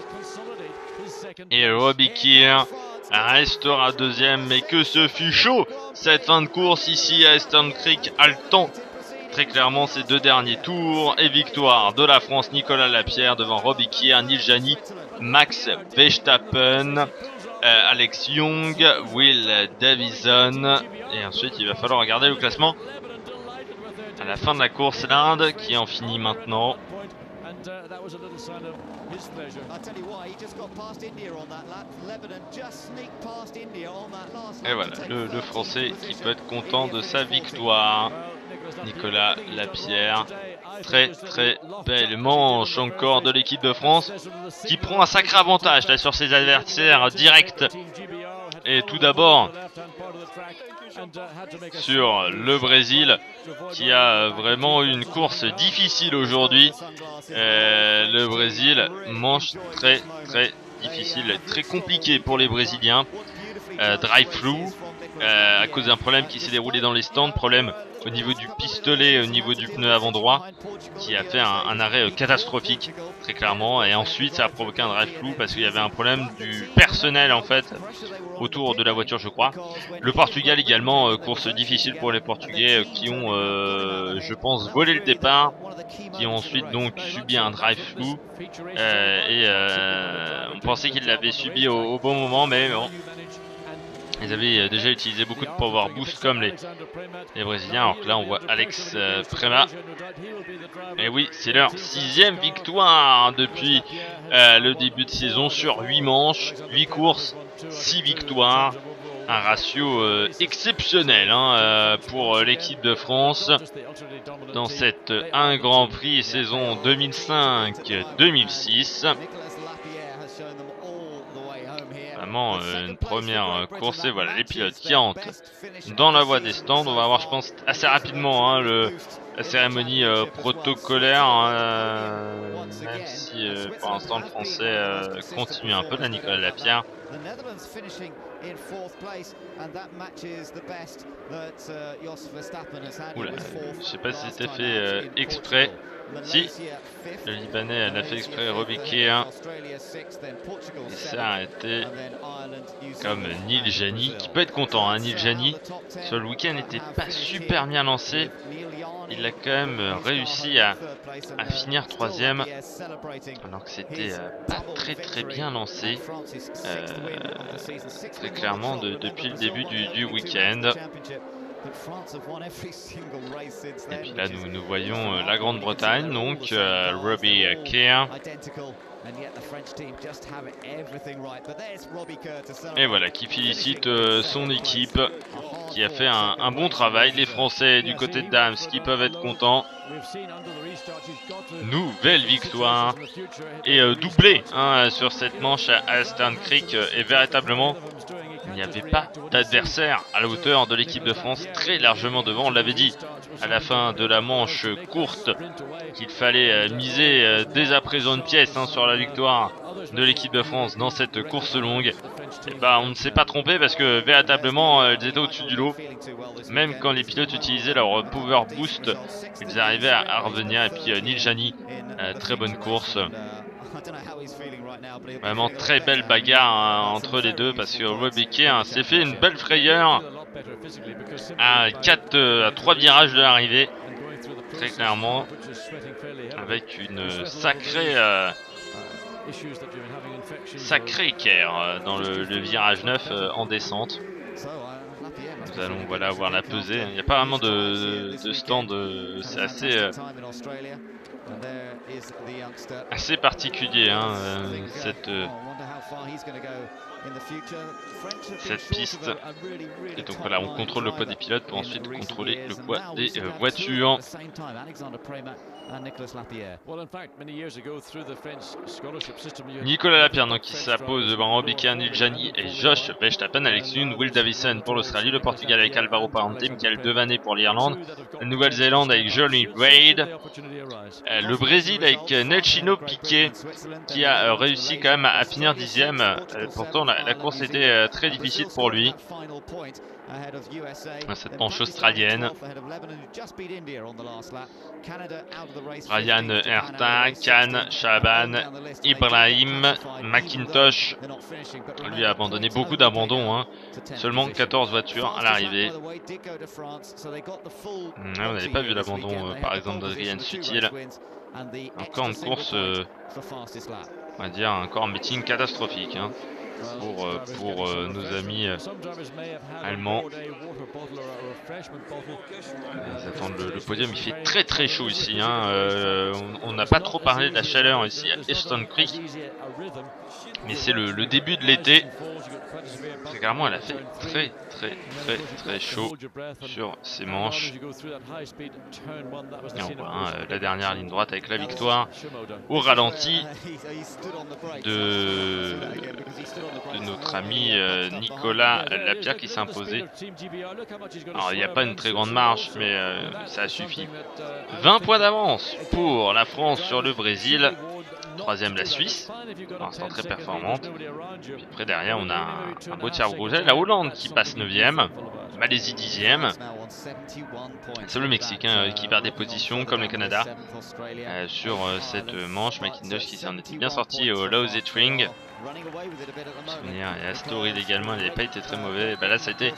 Et Robbie Keir restera deuxième, mais que ce fut chaud cette fin de course ici à Eastern Creek, haletant très clairement ces deux derniers tours. Et victoire de la France, Nicolas Lapierre devant Robbie Keir, Neil Jani, Max Verstappen, Alex Young, Will Davison. Et ensuite il va falloir regarder le classement à la fin de la course. L'Inde qui en finit maintenant. Et voilà, le Français qui peut être content de sa victoire. Nicolas Lapierre. Très belle manche encore de l'équipe de France qui prend un sacré avantage là sur ses adversaires directs. Et tout d'abord sur le Brésil qui a vraiment une course difficile aujourd'hui. Le Brésil, manche très difficile, très compliqué pour les Brésiliens. Drive flou à cause d'un problème qui s'est déroulé dans les stands, problème au niveau du pistolet, au niveau du pneu avant droit, qui a fait un arrêt catastrophique très clairement. Et ensuite ça a provoqué un drive flou parce qu'il y avait un problème du personnel en fait autour de la voiture, je crois. Le Portugal également, course difficile pour les Portugais qui ont je pense volé le départ, qui ont ensuite donc subi un drive flou on pensait qu'ils l'avaient subi au bon moment, mais bon, ils avaient déjà utilisé beaucoup de power boost comme les Brésiliens. Alors que là on voit Alex Prema. Et oui, c'est leur 6e victoire depuis le début de saison sur 8 manches, 8 courses, 6 victoires. Un ratio exceptionnel pour l'équipe de France dans cette 1 Grand Prix saison 2005-2006. Vraiment une première course, et voilà les pilotes qui rentrent dans la voie des stands. On va avoir, je pense, assez rapidement hein, la cérémonie protocolaire, même si pour l'instant le français continue un peu, là, Nicolas Lapierre. Oula, je sais pas si c'était fait exprès. Si, le Libanais l'a fait exprès, Robiquet, il s'est arrêté comme Neil Jani, qui peut être content, hein, Neil Jani. Sur le week-end n'était pas super bien lancé, il a quand même réussi à finir 3ème, alors que c'était pas très bien lancé, très clairement depuis le début du week-end. Et puis là nous voyons la Grande-Bretagne, donc Robbie Kerr. Et voilà, qui félicite son équipe, qui a fait un bon travail. Les Français du côté de Dams qui peuvent être contents. Nouvelle victoire et doublé hein, sur cette manche à Stern Creek, et véritablement il n'y avait pas d'adversaire à la hauteur de l'équipe de France, très largement devant. On l'avait dit à la fin de la manche courte qu'il fallait miser dès à présent une pièce hein, sur la victoire de l'équipe de France dans cette course longue. Et bah, on ne s'est pas trompé parce que véritablement ils étaient au-dessus du lot. Même quand les pilotes utilisaient leur power boost, ils arrivaient à revenir. Et puis Neil Jani, très bonne course. Vraiment très belle bagarre hein, entre les deux, parce que Robiquet hein, s'est fait une belle frayeur à 3 virages de l'arrivée, très clairement, avec une sacrée équerre dans le virage 9 en descente. Nous allons voilà voir la pesée. Il n'y a pas vraiment de stand, c'est assez particulier hein, cette piste. Et donc voilà, on contrôle le poids des pilotes pour ensuite contrôler le poids des voitures. Nicolas Lapierre donc, qui s'impose devant Robiquet, Neil Jani et Josh Verstappen. Alex Youn, Will Davison pour l'Australie, le Portugal avec Alvaro Parente, Michael Devaney pour l'Irlande, la Nouvelle-Zélande avec Johnny Wade, le Brésil avec Nelsinho Piquet qui a réussi quand même à finir 10ème. Pourtant la course était très difficile pour lui. Cette manche australienne. Ryan Herta, Khan, Shaban, Ibrahim, McIntosh. Lui a abandonné beaucoup d'abandons. Hein. Seulement 14 voitures à l'arrivée. On n'avait pas vu l'abandon par exemple d'Adrien Sutil. Encore une course, on va dire encore un meeting catastrophique. Hein. Pour nos amis allemands. Ils attendent le podium, il fait très chaud ici. Hein. On n'a pas trop parlé de la chaleur ici à Stern Creek, mais c'est le début de l'été. Très clairement, elle a fait très chaud sur ces manches. Et on voit hein, la dernière ligne droite avec la victoire au ralenti de notre ami Nicolas Lapierre qui s'est imposé. Alors il n'y a pas une très grande marge, mais ça suffit. 20 points d'avance pour la France sur le Brésil. 3ème la Suisse, pour l'instant très performante. Puis après derrière on a un beau tir rouge. La Hollande qui passe 9ème, Malaisie 10ème. C'est le Mexique hein, qui perd des positions comme le Canada sur cette manche. McIntosh qui s'en était bien sorti au Lausitz Ring. Et Astoril également, il n'avait pas été très mauvais. Et ben là ça a été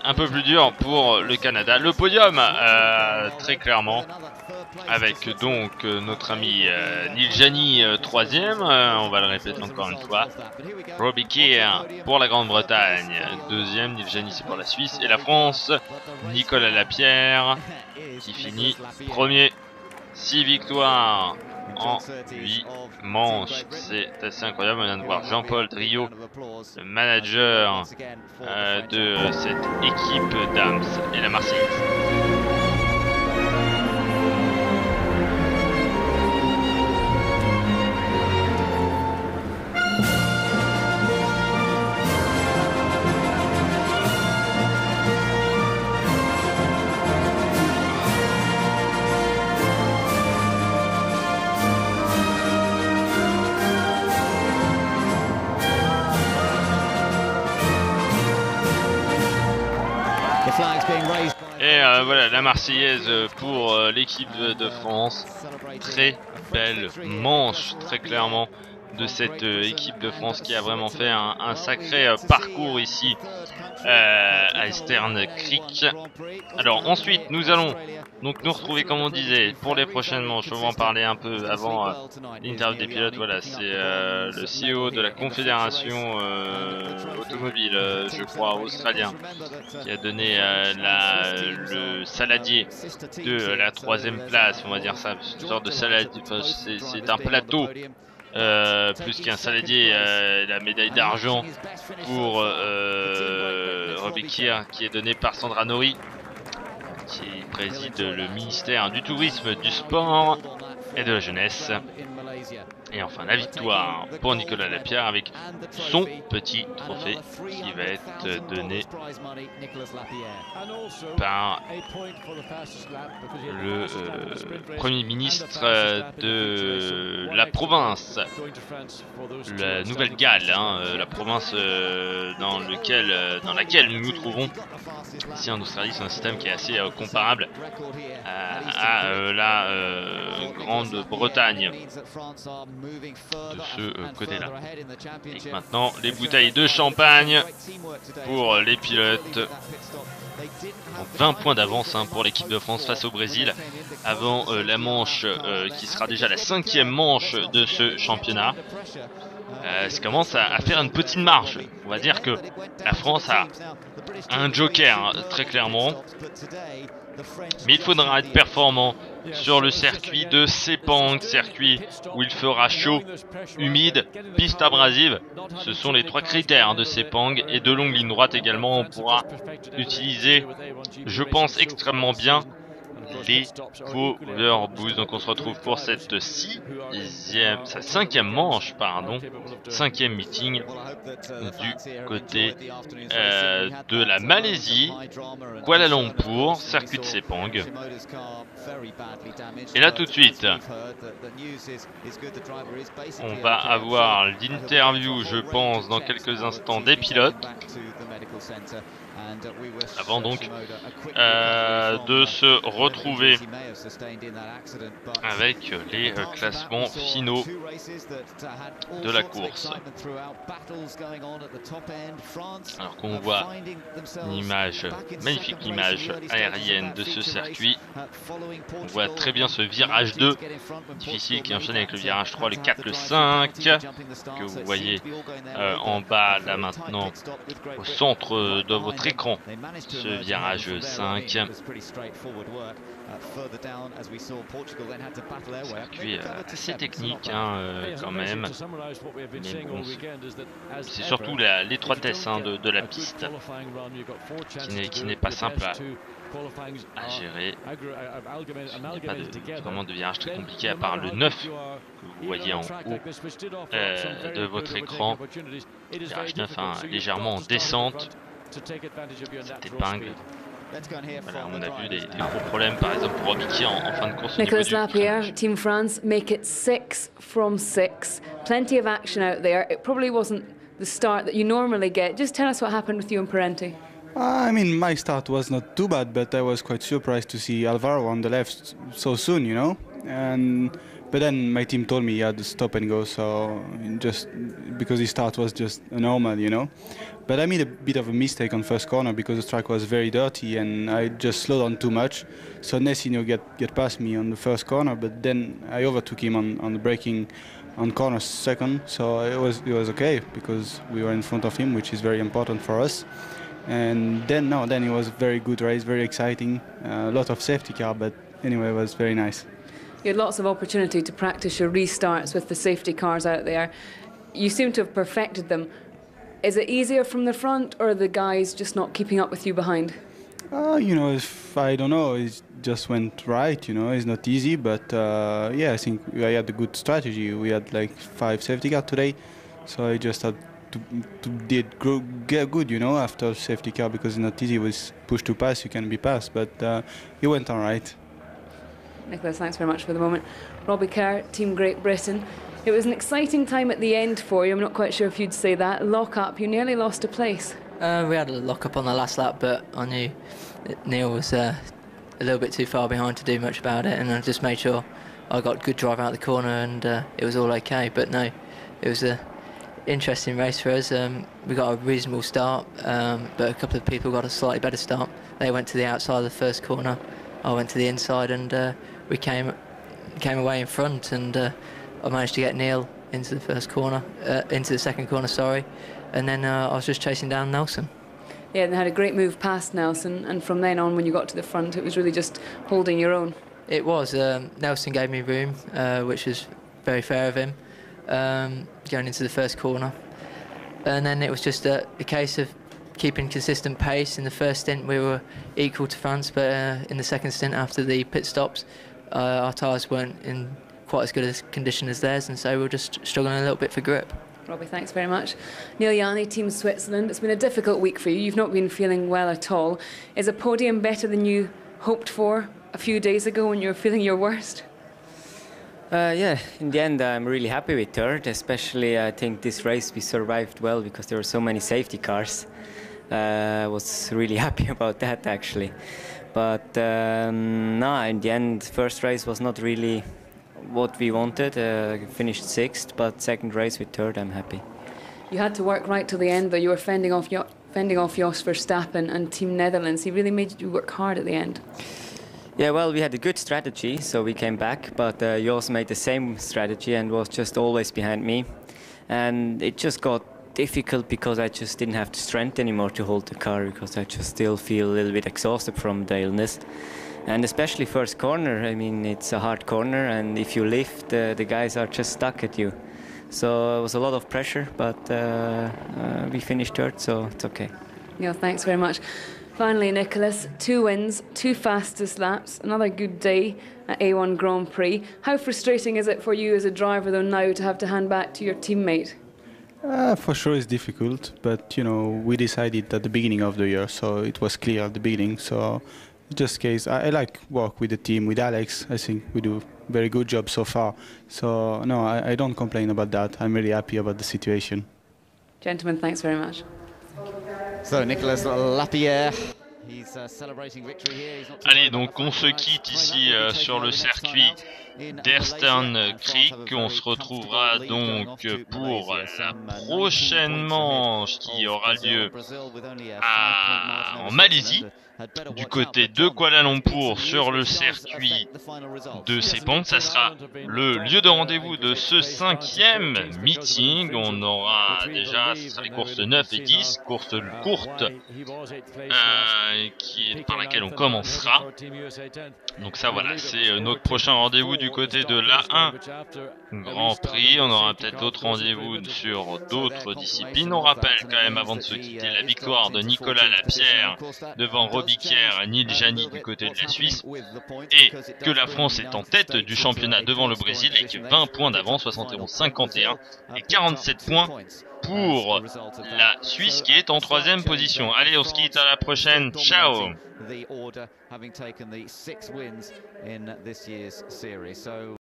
un peu plus dur pour le Canada. Le podium très clairement, avec donc notre ami Neil Jani 3ème, on va le répéter encore une fois. Robiquet pour la Grande-Bretagne 2ème, Neil Jani c'est pour la Suisse. Et la France, Nicolas Lapierre qui finit 1er. 6 victoires en 8 manches, c'est assez incroyable. On vient de voir Jean-Paul Driot, le manager de cette équipe d'Ams et la Marseillaise. Et voilà, la Marseillaise pour l'équipe de France. Très belle manche, très clairement, de cette équipe de France qui a vraiment fait un sacré parcours ici à Eastern Creek. Alors ensuite, nous allons donc nous retrouver, comme on disait, pour les prochaines manches. On va en parler un peu avant l'interview des pilotes. Voilà, c'est le CEO de la Confédération automobile, je crois, australien, qui a donné le saladier de la 3e place, on va dire ça, une sorte de saladier, enfin, c'est un plateau. Plus qu'un saladier, la médaille d'argent pour Robbie Keir, qui est donnée par Sandra Nori, qui préside le ministère du tourisme, du sport et de la jeunesse. Et enfin la victoire pour Nicolas Lapierre avec son petit trophée qui va être donné par le Premier ministre de la province, la Nouvelle-Galles, la province dans laquelle nous nous trouvons. Ici en Australie, c'est un système qui est assez comparable à la Grande-Bretagne de ce côté-là. Et maintenant, les bouteilles de champagne pour les pilotes. Donc 20 points d'avance pour l'équipe de France face au Brésil avant la manche qui sera déjà la 5e manche de ce championnat. Ça commence à faire une petite marge. On va dire que la France a un joker, très clairement. Mais il faudra être performant sur le circuit de Sepang, circuit où il fera chaud, humide, piste abrasive. Ce sont les 3 critères de Sepang, et de longues lignes droites également. On pourra utiliser, je pense, extrêmement bien les Power Boost. Donc on se retrouve pour cette 5e manche, pardon, 5e meeting du côté de la Malaisie, Kuala Lumpur, circuit de Sepang. Et là tout de suite, on va avoir l'interview, je pense, dans quelques instants des pilotes. Avant donc de se retrouver avec les classements finaux de la course. Alors qu'on voit une image, magnifique image aérienne de ce circuit. On voit très bien ce virage 2, difficile, qui enchaîne avec le virage 3, le 4, le 5, que vous voyez en bas là maintenant, au centre de votre écran, ce virage 5. Circuit assez technique quand même, mais bon, c'est surtout l'étroitesse de la piste qui n'est pas simple à gérer. Il n'y a pas vraiment de virage très compliqué à part le 9 que vous voyez en haut de votre écran. Virage 9 légèrement en descente. Cette épingle. Voilà, on a vu des gros problèmes, par exemple pour Robbie Keir en fin de course. Nicolas Lapierre, Team France, make it 6 from 6. Plenty of action out there. It probably wasn't the start that you normally get. Just tell us what happened with you and Parenti. I mean, my start was not too bad, but I was quite surprised to see Alvaro on the left so soon, you know. But then my team told me he had to stop and go, so just because his start was just normal, you know. But I made a bit of a mistake on first corner because the track was very dirty and I just slowed down too much. So Nessino get past me on the first corner, but then I overtook him on the braking on corner second. So it was okay because we were in front of him, which is very important for us. And then it was a very good race, very exciting, a lot of safety car, but anyway, it was very nice. You had lots of opportunity to practice your restarts with the safety cars out there. You seem to have perfected them. Is it easier from the front, or are the guys just not keeping up with you behind? You know, I don't know, it just went right, you know, it's not easy, but yeah, I think I had a good strategy. We had like 5 safety cars today, so I just had to get good, you know, after safety car, because it's not easy with push to pass, you can be passed, but it went all right. Nicholas, thanks very much for the moment. Robbie Kerr, Team Great Britain. It was an exciting time at the end for you. I'm not quite sure if you'd say that. Lock up, you nearly lost a place. We had a lock up on the last lap, but I knew that Neil was a little bit too far behind to do much about it, and I just made sure I got good drive out the corner, and it was all okay. But no, it was a interesting race for us. We got a reasonable start, but a couple of people got a slightly better start. They went to the outside of the first corner, I went to the inside, and we came away in front, and I managed to get Neil into the first corner, into the second corner, sorry, and then I was just chasing down Nelson. Yeah, they had a great move past Nelson, and from then on, when you got to the front, it was really just holding your own. It was. Nelson gave me room, which was very fair of him, going into the first corner. And then it was just a case of keeping consistent pace. In the first stint, we were equal to France, but in the second stint, after the pit stops, our tyres weren't in quite as good a condition as theirs, and so we were just struggling a little bit for grip. Robbie, thanks very much. Neil Jani, Team Switzerland, it's been a difficult week for you. You've not been feeling well at all. Is a podium better than you hoped for a few days ago when you were feeling your worst? Yeah, in the end I'm really happy with third, especially I think this race we survived well because there were so many safety cars. I was really happy about that actually. But no, in the end first race was not really what we wanted. Finished sixth, but second race with third I'm happy. You had to work right till the end though. You were fending off Jos Verstappen and Team Netherlands. He really made you work hard at the end. Yeah, well, we had a good strategy, so we came back, but Jos made the same strategy and was just always behind me. And it just got difficult because I just didn't have the strength anymore to hold the car, because I just still feel a little bit exhausted from the illness. And especially first corner, I mean, it's a hard corner, and if you lift, the guys are just stuck at you. So it was a lot of pressure, but we finished third, so it's okay. Yeah, thanks very much. Finally, Nicholas, 2 wins, 2 fastest laps, another good day at A1 Grand Prix. How frustrating is it for you as a driver, though, now to have to hand back to your teammate? For sure it's difficult, but, you know, we decided at the beginning of the year, so it was clear at the beginning. So, just case, I like work with the team, with Alex. I think we do a very good job so far. So, no, I don't complain about that. I'm really happy about the situation. Gentlemen, thanks very much. So Nicolas Lapierre, he's celebrating victory here. He's not Allez, donc on se quitte ici sur le circuit d'Eastern Creek. On se retrouvera donc pour la prochaine manche qui aura lieu en Malaisie, du côté de Kuala Lumpur, sur le circuit de Sepang. Ça sera le lieu de rendez-vous de ce 5e meeting. On aura déjà, ce sera les courses 9 et 10, courses courtes par laquelle on commencera. Donc ça, voilà, c'est notre prochain rendez-vous du côté de l'A1 Grand Prix. On aura peut-être d'autres rendez-vous sur d'autres disciplines. On rappelle quand même, avant de se quitter, la victoire de Nicolas Lapierre devant Robbie Kerr et Neil Jani du côté de la Suisse, et que la France est en tête du championnat devant le Brésil avec 20 points d'avance, 71-51 et 47 points pour la Suisse qui est en 3e position. Allez, on se quitte, à la prochaine, ciao.